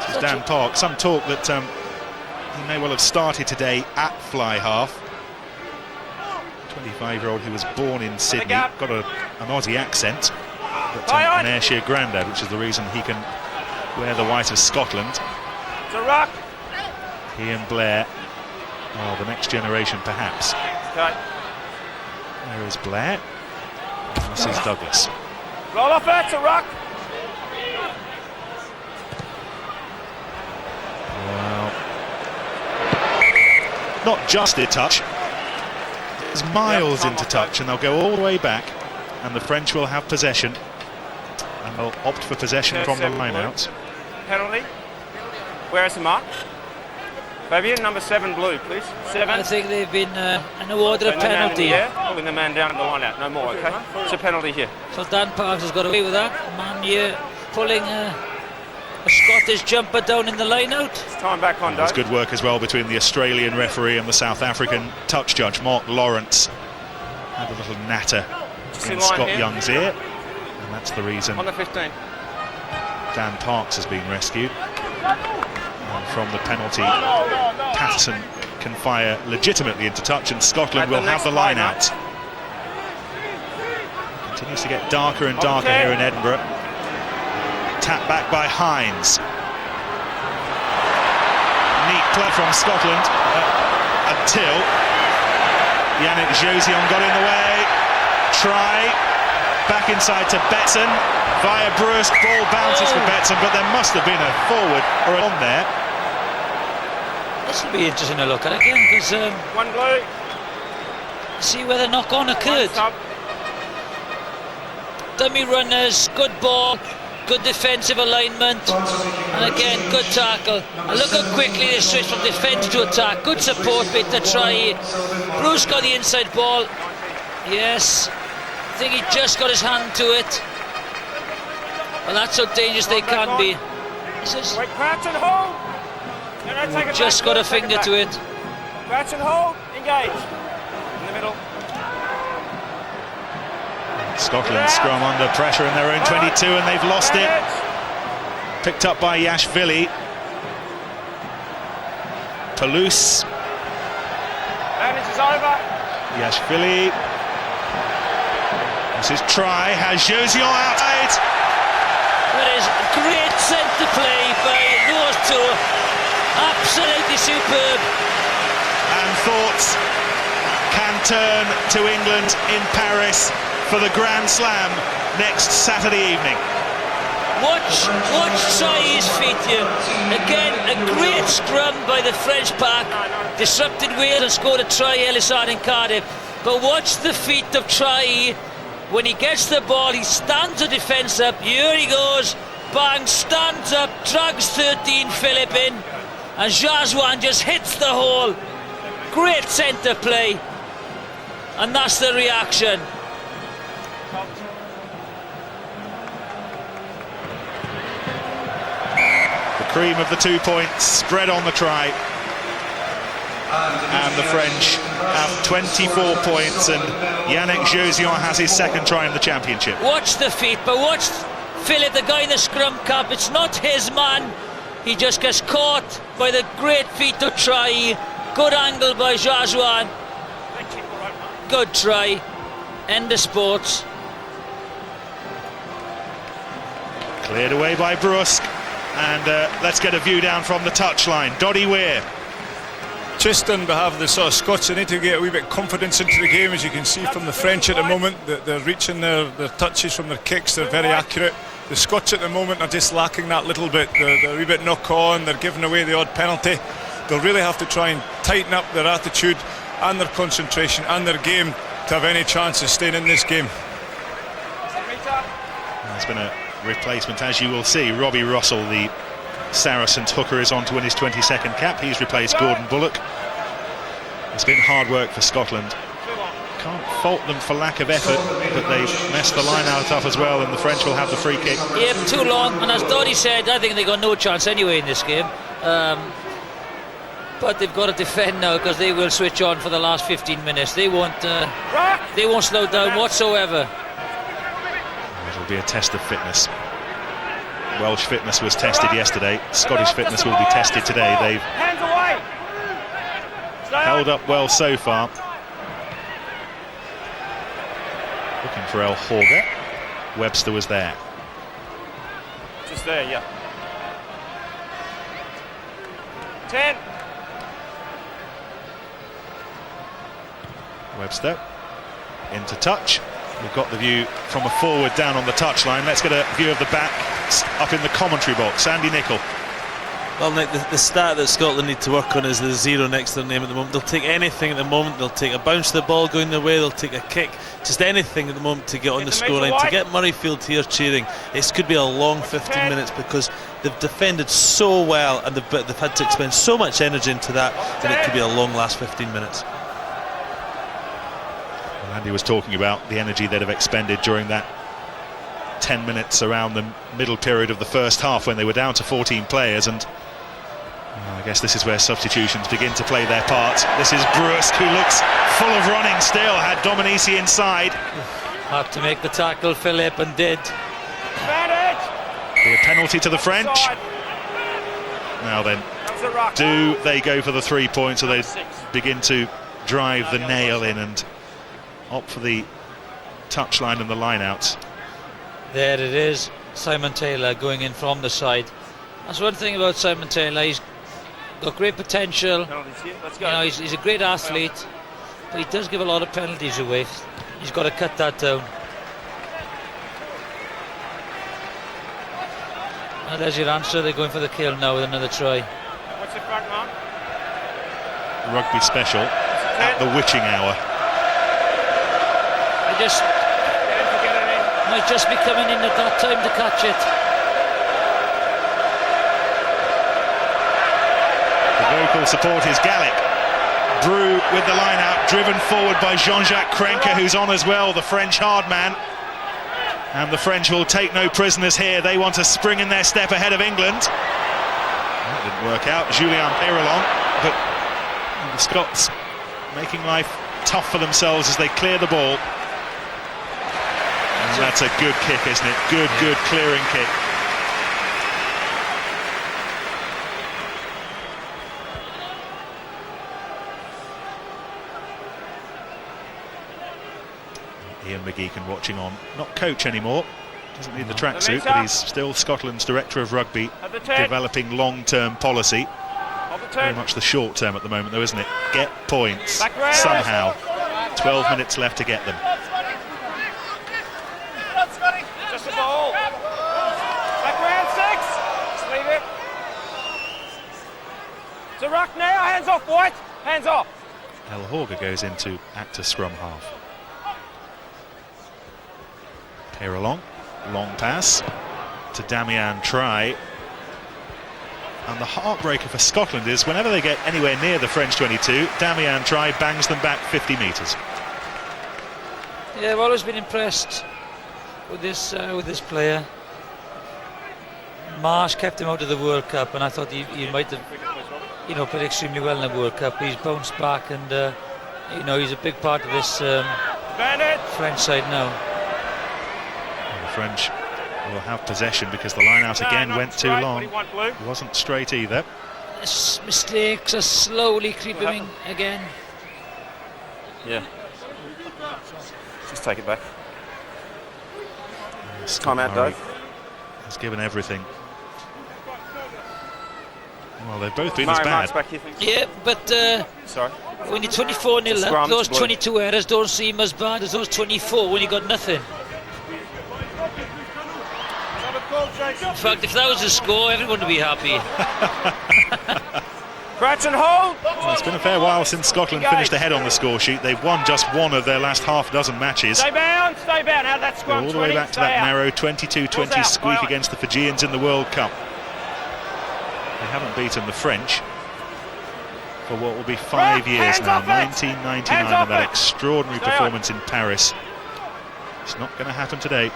This is Dan Park. Some talk that he may well have started today at fly half. 25-year-old who was born in Sydney, got an Aussie accent, but an Ayrshire granddad, which is the reason he can wear the white of Scotland. It's a ruck. He and Blair, well, the next generation perhaps. Okay. There is Blair. And this is Douglas. Roll off it, it's a ruck. not just into touch, it's miles into touch, and they'll go all the way back, and the French will have possession, and they'll opt for possession from the line-outs. Penalty. Where is the mark? Fabian, number 7 blue, please. 7. I think they've been awarded a penalty. Pulling the man down at the line out, no more, okay? It's a penalty here. So Dan Parks has got away with that. Man here pulling a Scottish jumper down in the line out. It's time back on, There's good work as well between the Australian referee and the South African touch judge, Mark Lawrence. Had a little natter in Scott Young's ear, and that's the reason on the 15. Dan Parks has been rescued. And from the penalty, Patterson can fire legitimately into touch, and Scotland will have the line out. Continues to get darker and darker here in Edinburgh. Tap back by Hines. Neat play from Scotland until Yannick Josion got in the way. Try back inside to Betson via Brust. Ball bounces for Betson, but there must have been a forward or on there. This will be interesting to look at again, because one blue. See where the knock-on occurred. Dummy runners, good ball, good defensive alignment, and again, good tackle. And look how quickly they switch from defence to attack. Good support bit to try. Bruce got the inside ball. Yes, I think he just got his hand to it. Well, that's how dangerous they can be. This is crouch and hold. Just got a finger to it. Crouch and hold, engage. In the middle. Scotland scrum under pressure in their own 22, and they've lost it. Picked up by Yashvili. Toulouse. Advantage is over. Yashvili. This is try, has Josion outside. That is great centre play by those two. Absolutely superb. And thoughts can turn to England in Paris for the Grand Slam next Saturday evening. Watch Seis' feet here. Again, a great scrum by the French pack. Disrupted Wales and scored a try Elisard in Cardiff. But watch the feet of Try. When he gets the ball, he stands the defence up. Here he goes. Bang, stands up, drags 13 Philip in. And Jazwan just hits the hole. Great centre play. And that's the reaction. The cream of the 2 points spread on the try. And the French have 24 points, and Yannick Josion has his second try in the championship. Watch the feet, but watch Philip, the guy in the scrum cap. It's not his man. He just gets caught by the great feet of Try. Good angle by Jazwan. Good try. End of sports. Cleared away by Brusque. And let's get a view down from the touchline. Doddy Weir. Just on behalf of the sort of Scots, they need to get a wee bit of confidence into the game, as you can see from the French at the moment. They're reaching their touches from their kicks, they're very accurate. The Scots at the moment are just lacking that little bit. They're a wee bit knock on, they're giving away the odd penalty. They'll really have to try and tighten up their attitude and their concentration and their game to have any chance of staying in this game. There's been a replacement, as you will see. Robbie Russell, the Saracens hooker, is on to win his 22nd cap. He's replaced Gordon Bullock. It's been hard work for Scotland. Can't fault them for lack of effort, but they've messed the line out up as well, and the French will have the free kick. Yep, too long, and as Doddy said, I think they got no chance anyway in this game. But they've got to defend now, because they will switch on for the last 15 minutes. They won't slow down whatsoever. It'll be a test of fitness. Welsh fitness was tested yesterday. Scottish fitness will be tested today. They've held up well so far. Looking for El Horga. Webster was there. Just there, yeah. 10. Webster into touch. We've got the view from a forward down on the touchline. Let's get a view of the back up in the commentary box. Andy Nicol. Well, Nick, the stat that Scotland need to work on is the 0 next to their name at the moment. They'll take anything at the moment. They'll take a bounce of the ball going their way. They'll take a kick, just anything at the moment to get on the scoreline. To get Murrayfield here cheering, it could be a long 15 minutes because they've defended so well and they've had to expend so much energy into that it could be a long last 15 minutes. Well, Andy was talking about the energy they'd have expended during that 10 minutes around the middle period of the first half when they were down to 14 players, and I guess this is where substitutions begin to play their part. This is Brusque, who looks full of running still, had Dominici inside. Had to make the tackle, Philip, and did. Be a penalty to the French. Now then, do they go for the 3 points, or they begin to drive the nail in and opt for the touchline and the line-outs? There it is, Simon Taylor going in from the side. That's one thing about Simon Taylor, he's got great potential. He's a great athlete, but he does give a lot of penalties away. He's got to cut that down. And there's your answer. They're going for the kill now with another try. What's the front, Mark? Rugby special at the witching hour. Might just be coming in at that time to catch it. The vocal support is Gallic. Brew with the line out, driven forward by Jean-Jacques Krenke, who's on as well, the French hard man. And the French will take no prisoners here. They want to spring in their step ahead of England. That didn't work out. Julien Peyrelon, but the Scots making life tough for themselves as they clear the ball. And that's a good kick, isn't it? Good clearing kick. Ian McGeechan watching on, not coach anymore, doesn't need the tracksuit, but he's still Scotland's Director of Rugby, developing long-term policy. Very much the short term at the moment though, isn't it? Get points, somehow. 12 minutes left to get them. Just the ball. Back round 6. Just leave it. It's a ruck now, hands off, White. Hands off. El Horga goes into actor scrum half. Peyrelon, long pass to Damian Try. And the heartbreaker for Scotland is whenever they get anywhere near the French 22, Damian Try bangs them back 50 metres. Yeah, I've always been impressed with this player. Marsh kept him out of the World Cup, and I thought he might have, played extremely well in the World Cup. He's bounced back, and he's a big part of this French side now. French will have possession because the line out again went too long. It wasn't straight either. Mistakes are slowly creeping in again. Yeah. Just take it back. Time out, Dave. Has given everything. Well, they've both been as bad. Yeah, but sorry. When you're 24-0 up, those 22 errors don't seem as bad as those 24 when you got nothing. In fact, if that was the score, everyone would be happy. Crouch and hold. Well, it's been a fair while since Scotland finished ahead on the score sheet. They've won just one of their last half dozen matches. Stay bound. How did that scrum? All the way back to that narrow 22-20 squeak against the Fijians in the World Cup. They haven't beaten the French for what will be 5 years now. 1999 and that extraordinary performance in Paris. It's not going to happen today.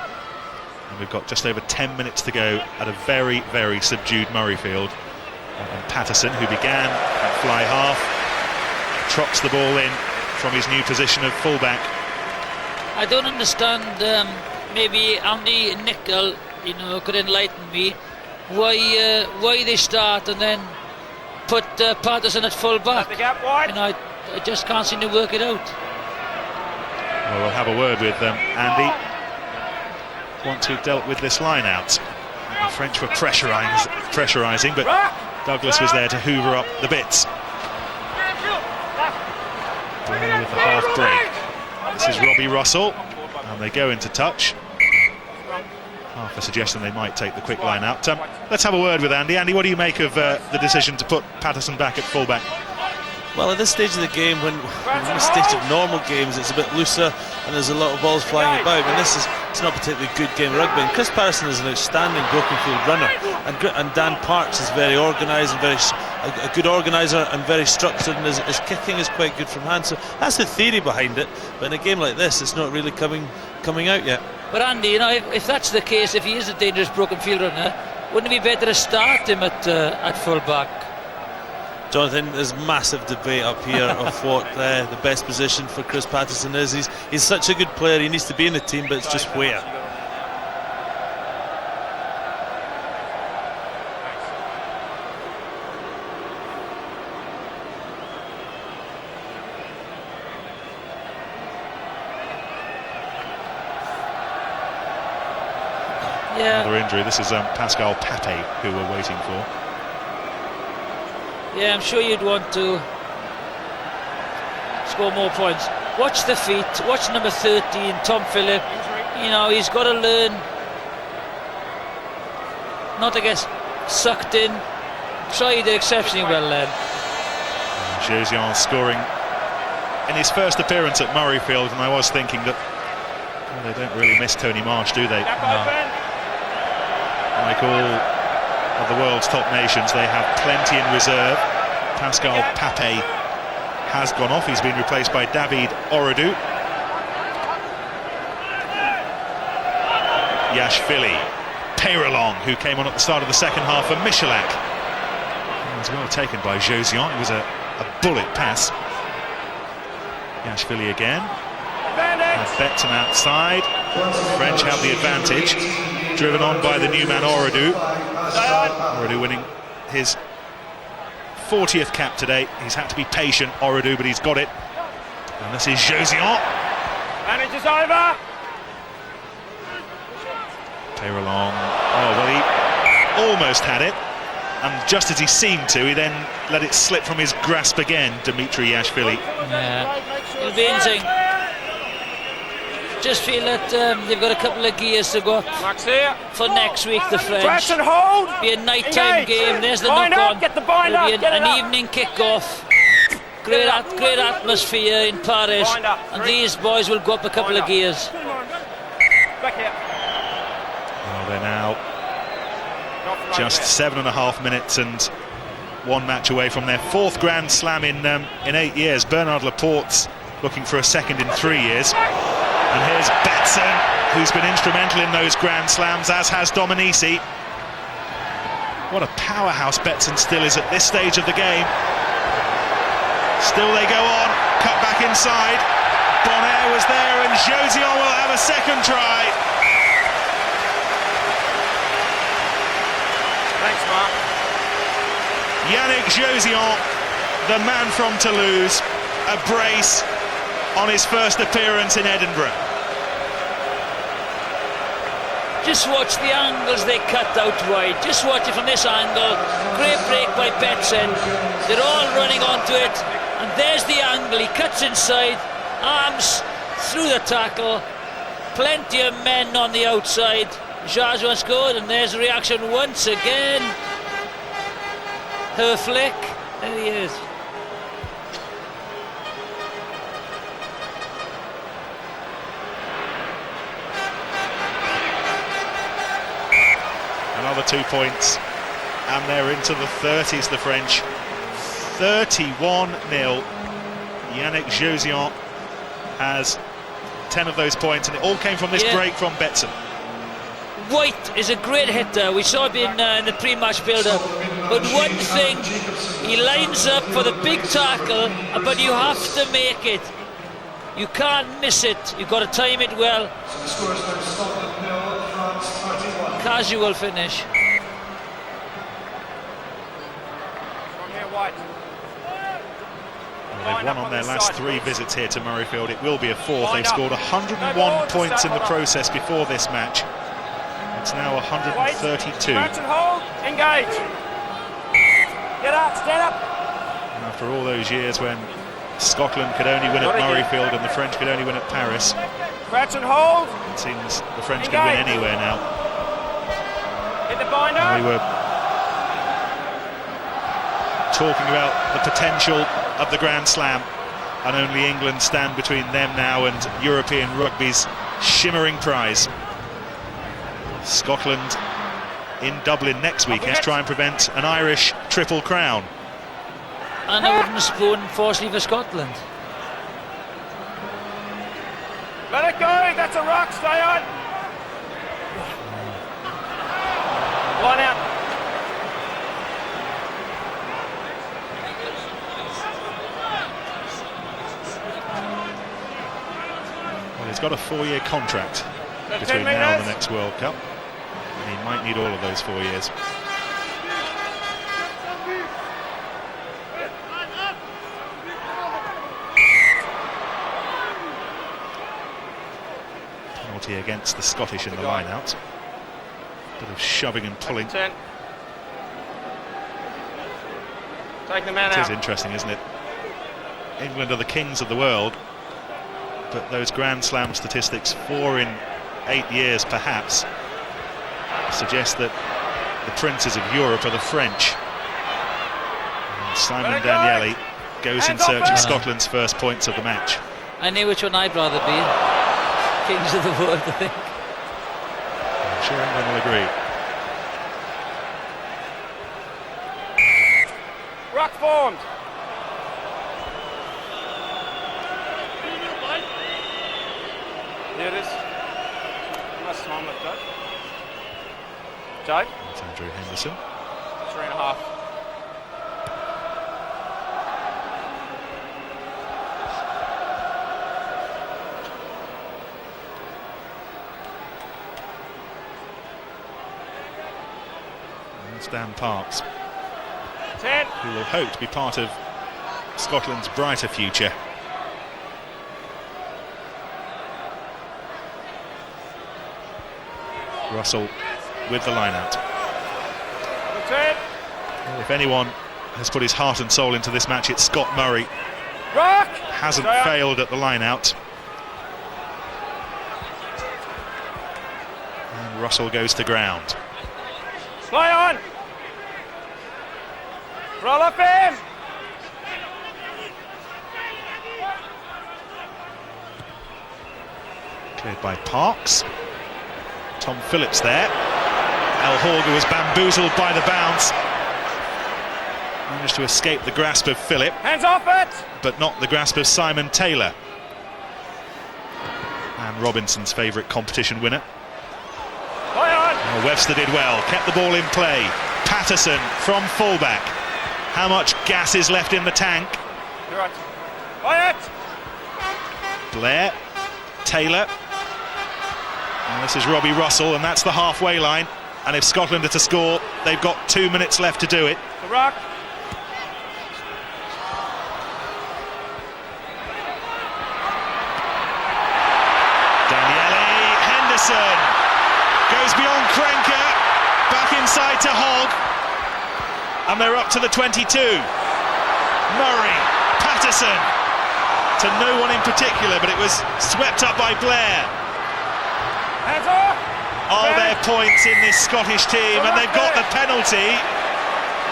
And we've got just over 10 minutes to go at a very, very subdued Murrayfield. And Patterson, who began at fly half, trots the ball in from his new position of fullback. I don't understand, maybe Andy Nicol, could enlighten me, why they start and then put Patterson at fullback. I just can't seem to work it out. Well, we'll have a word with Andy once we've dealt with this line out. The French were pressurising, but Douglas was there to hoover up the bits. With the half break. This is Robbie Russell, and they go into touch. half a suggestion they might take the quick line out. Let's have a word with Andy. Andy, what do you make of the decision to put Patterson back at fullback? Well, at this stage of the game, when in this stage of normal games, it's a bit looser and there's a lot of balls flying about. And it's not a particularly good game of rugby. And Chris Patterson is an outstanding broken field runner, and Dan Parks is very organised and a good organiser and very structured, and his kicking is quite good from hand. So that's the theory behind it. But in a game like this, it's not really coming out yet. But Andy, you know, if that's the case, if he is a dangerous broken field runner, wouldn't it be better to start him at full-back? Jonathan, there's massive debate up here of what the best position for Chris Patterson is. He's such a good player, he needs to be in the team, but it's just where. Yeah. Another injury. This is Pascal Pape who we're waiting for. Yeah, I'm sure you'd want to score more points. Watch the feet, watch number 13, Tom Phillip. You know, he's got to learn not to get sucked in. Tried it exceptionally well then. Josian scoring in his first appearance at Murrayfield, and I was thinking that they don't really miss Tony Marsh, do they? No. Like all of the world's top nations, they have plenty in reserve. Pascal Pape has gone off. He's been replaced by David Orodou. Yashvili, Peyrelong, who came on at the start of the second half for Michalak. It was well taken by Josian. It was a bullet pass. Yashvili again. And Betson outside. The French have the advantage. Driven on by the new man Orodou. Orodou winning his 40th cap today. He's had to be patient, Orodou, but he's got it. And this is Josian. Manage is over. Peyrelong. Oh, well, he almost had it. And just as he seemed to, he then let it slip from his grasp again, Dimitri Yashvili. Yeah, it'll be interesting. Just feel that they've got a couple of gears to go up for next week, the French. Press and hold. Be a night-time game. There's the knock-on. Get the bind up. It'll be an evening kick-off. Great atmosphere in Paris, and these boys will go up a couple of gears. Back here. Well, they're now just 7.5 minutes and one match away from their 4th Grand Slam in 8 years. Bernard Laporte's looking for a second in 3 years. And here's Betson, who's been instrumental in those Grand Slams, as has Dominici. What a powerhouse Betson still is at this stage of the game. Still they go on, cut back inside. Bonaire was there, and Josian will have a second try. Thanks, Mark. Yannick Josian, the man from Toulouse, a brace on his first appearance in Edinburgh. Just watch the angles they cut out wide. Just watch it from this angle. Great break by Betson. They're all running onto it. And there's the angle. He cuts inside. Arms through the tackle. Plenty of men on the outside. Josian scored, and there's a reaction once again. Her flick. There he is. Another 2 points, and they're into the 30s, the French. 31-0. Yannick Josian has 10 of those points, and it all came from this break from Betson. White is a great hitter. We saw him in the pre-match build-up. But one thing, he lines up for the big tackle, but you have to make it. You can't miss it. You've got to time it well. Casual finish. Well, they've won on their last 3 visits here to Murrayfield. It will be a 4th. They've scored 101 points in the process before this match. It's now 132. Press and hold. Engage. Get up. Stand up. And after all those years when Scotland could only win at Murrayfield and the French could only win at Paris, Press and hold. it seems the French can win anywhere now. And we were talking about the potential of the Grand Slam, and only England stand between them now and European rugby's shimmering prize. Scotland in Dublin next weekend to try and prevent an Irish triple crown. And a wooden spoon, fortunately for Scotland. Let it go, that's a rock, stay on. Line out. Well, he's got a 4-year contract between now and the next World Cup, and he might need all of those 4 years. Penalty against the Scottish in the line-out. Bit of shoving and pulling. Take the man It out. is interesting, isn't it? England are the kings of the world, but those Grand Slam statistics, 4 in 8 years perhaps, suggest that the princes of Europe are the French. And Simon Daniele goes in search of Scotland's first points of the match. I knew which one I'd rather be. Kings of the world, I think. I'm sure England will agree. Rock formed. Here it is. Last time I've got. Jade? That's Andrew Henderson. 3.5. That's Dan Parks, 10. who will hope to be part of Scotland's brighter future. Russell with the line-out. 10. If anyone has put his heart and soul into this match, it's Scott Murray. Rock! Hasn't failed at the line-out. And Russell goes to ground. Play on! Roll up him! Cleared by Parks. Tom Phillips there. El Horga was bamboozled by the bounce. Managed to escape the grasp of Phillip. Hands off it! But not the grasp of Simon Taylor. And Robinson's favourite competition winner. Play on! Well, Webster did well, kept the ball in play. Patterson from fullback. How much gas is left in the tank? You're right. Play it! Blair, Taylor. And this is Robbie Russell, and that's the halfway line. And if Scotland are to score, they've got 2 minutes left to do it. The rock. Daniele Henderson goes beyond Krenker, back inside to Hogg, and they're up to the 22. Murray, Patterson, to no one in particular, but it was swept up by Blair. Hands off! Are there points in this Scottish team? And they've got the penalty.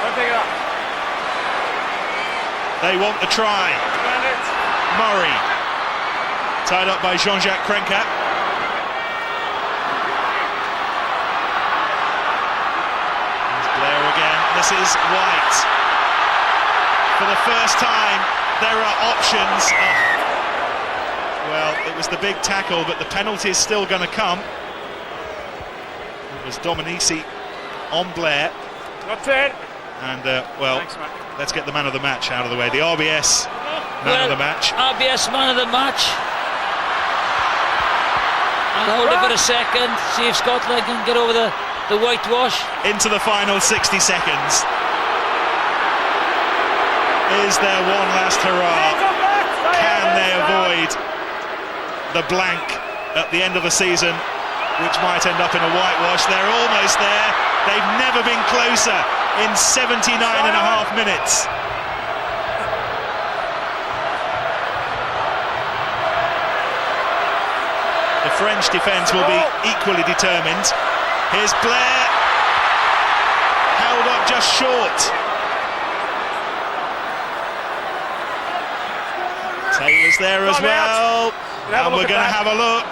Don't pick it up. They want the try. Stand it. Murray, tied up by Jean-Jacques Krenker. There's Blair again. This is White. For the first time, there are options. Well, it was the big tackle, but the penalty is still going to come. It was Dominici on Blair. Not 10. And, well, Thanks, mate. let's get the man of the match out of the way. The RBS man of the match. RBS man of the match. I'll hold it for a second, see if Scotland can get over the whitewash. Into the final 60 seconds. Is there one last hurrah? Can they avoid the blank at the end of the season, which might end up in a whitewash? They're almost there. They've never been closer in 79.5 minutes. The French defence will be equally determined. Here's Blair. just short. Taylor's there as well, and we're going to have a look.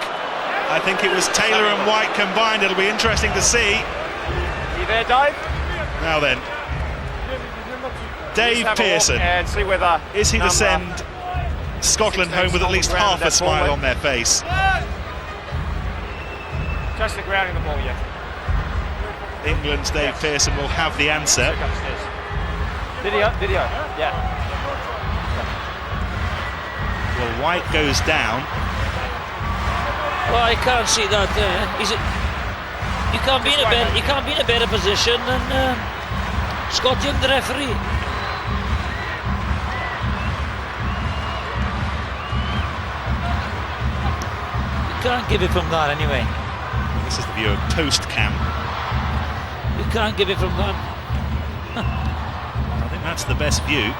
I think it was Taylor and White combined. It'll be interesting to see. You there, Dave? Now then, Dave Pearson, and see whether is he to send Scotland home with at least half a smile on their face? Touch the ground in the ball, yeah. England's Dave Pearson will have the answer. Video, yeah. Well, White goes down. Well, I can't see that there. You can't be in a better position than Scott Young, the referee. You can't give it from that anyway. This is the view of post-cam. You can't give it from that. I think that's the best view.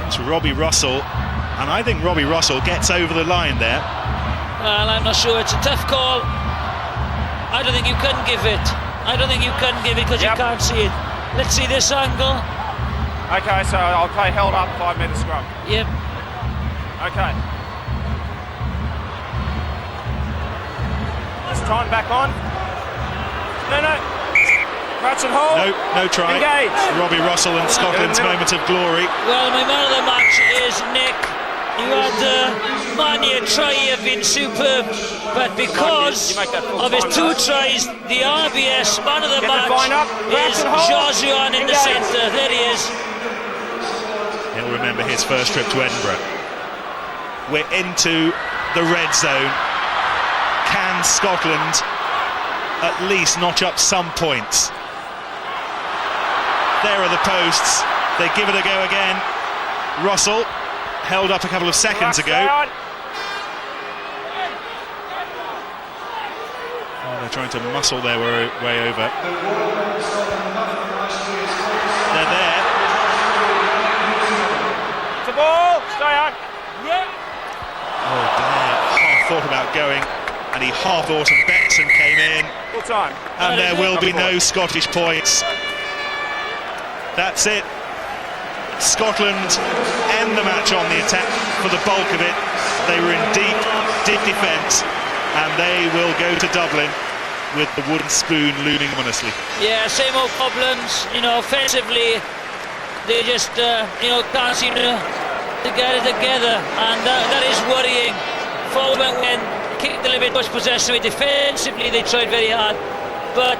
It's Robbie Russell, and I think Robbie Russell gets over the line there. Well, I'm not sure. It's a tough call. I don't think you can give it. I don't think you can give it because you can't see it. Let's see this angle. Okay, so I'll play held up 5 metre scrum. Yep. Okay. Is time back on? No. Crouch and hold. No try. Engage. Robbie Russell and Scotland's moment of glory. Well, my man of the match is Nick. You had Mania try have been superb, but because of his 2 tries, the RBS man of the match is Josuan in the centre. There he is. He'll remember his first trip to Edinburgh. We're into the red zone. Can Scotland at least notch up some points? There are the posts. They give it a go again. Russell held up a couple of seconds ago. Oh, they're trying to muscle their way over. They're there. It's a ball. Stay on. Oh, Blair half thought about going, and he half thought, and Beckson came in. Full time. And there will be no Scottish points. That's it. Scotland end the match on the attack for the bulk of it. They were in deep defence, and they will go to Dublin with the wooden spoon looming ominously. Yeah, same old problems. Offensively, they just can't seem to get it together, and that is worrying. Forward when kicked a little bit much possession. Defensively, they tried very hard, but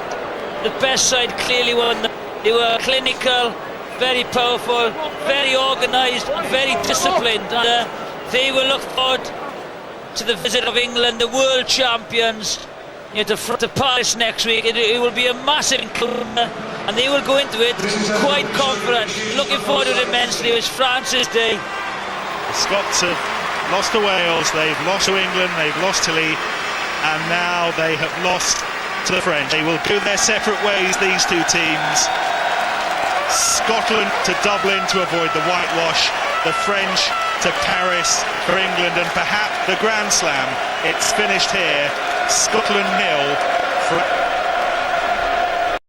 the best side clearly won. They were clinical, very powerful, very organised, very disciplined, and they will look forward to the visit of England, the world champions, to Paris next week. It will be a massive encounter, and they will go into it quite confident, looking forward to it immensely. It's France's day. The Scots have lost to Wales, they've lost to England, they've lost to Lee, and now they have lost to the French. They will go their separate ways, these two teams. Scotland to Dublin to avoid the whitewash, the French to Paris for England, and perhaps the Grand Slam. It's finished here. Scotland 0.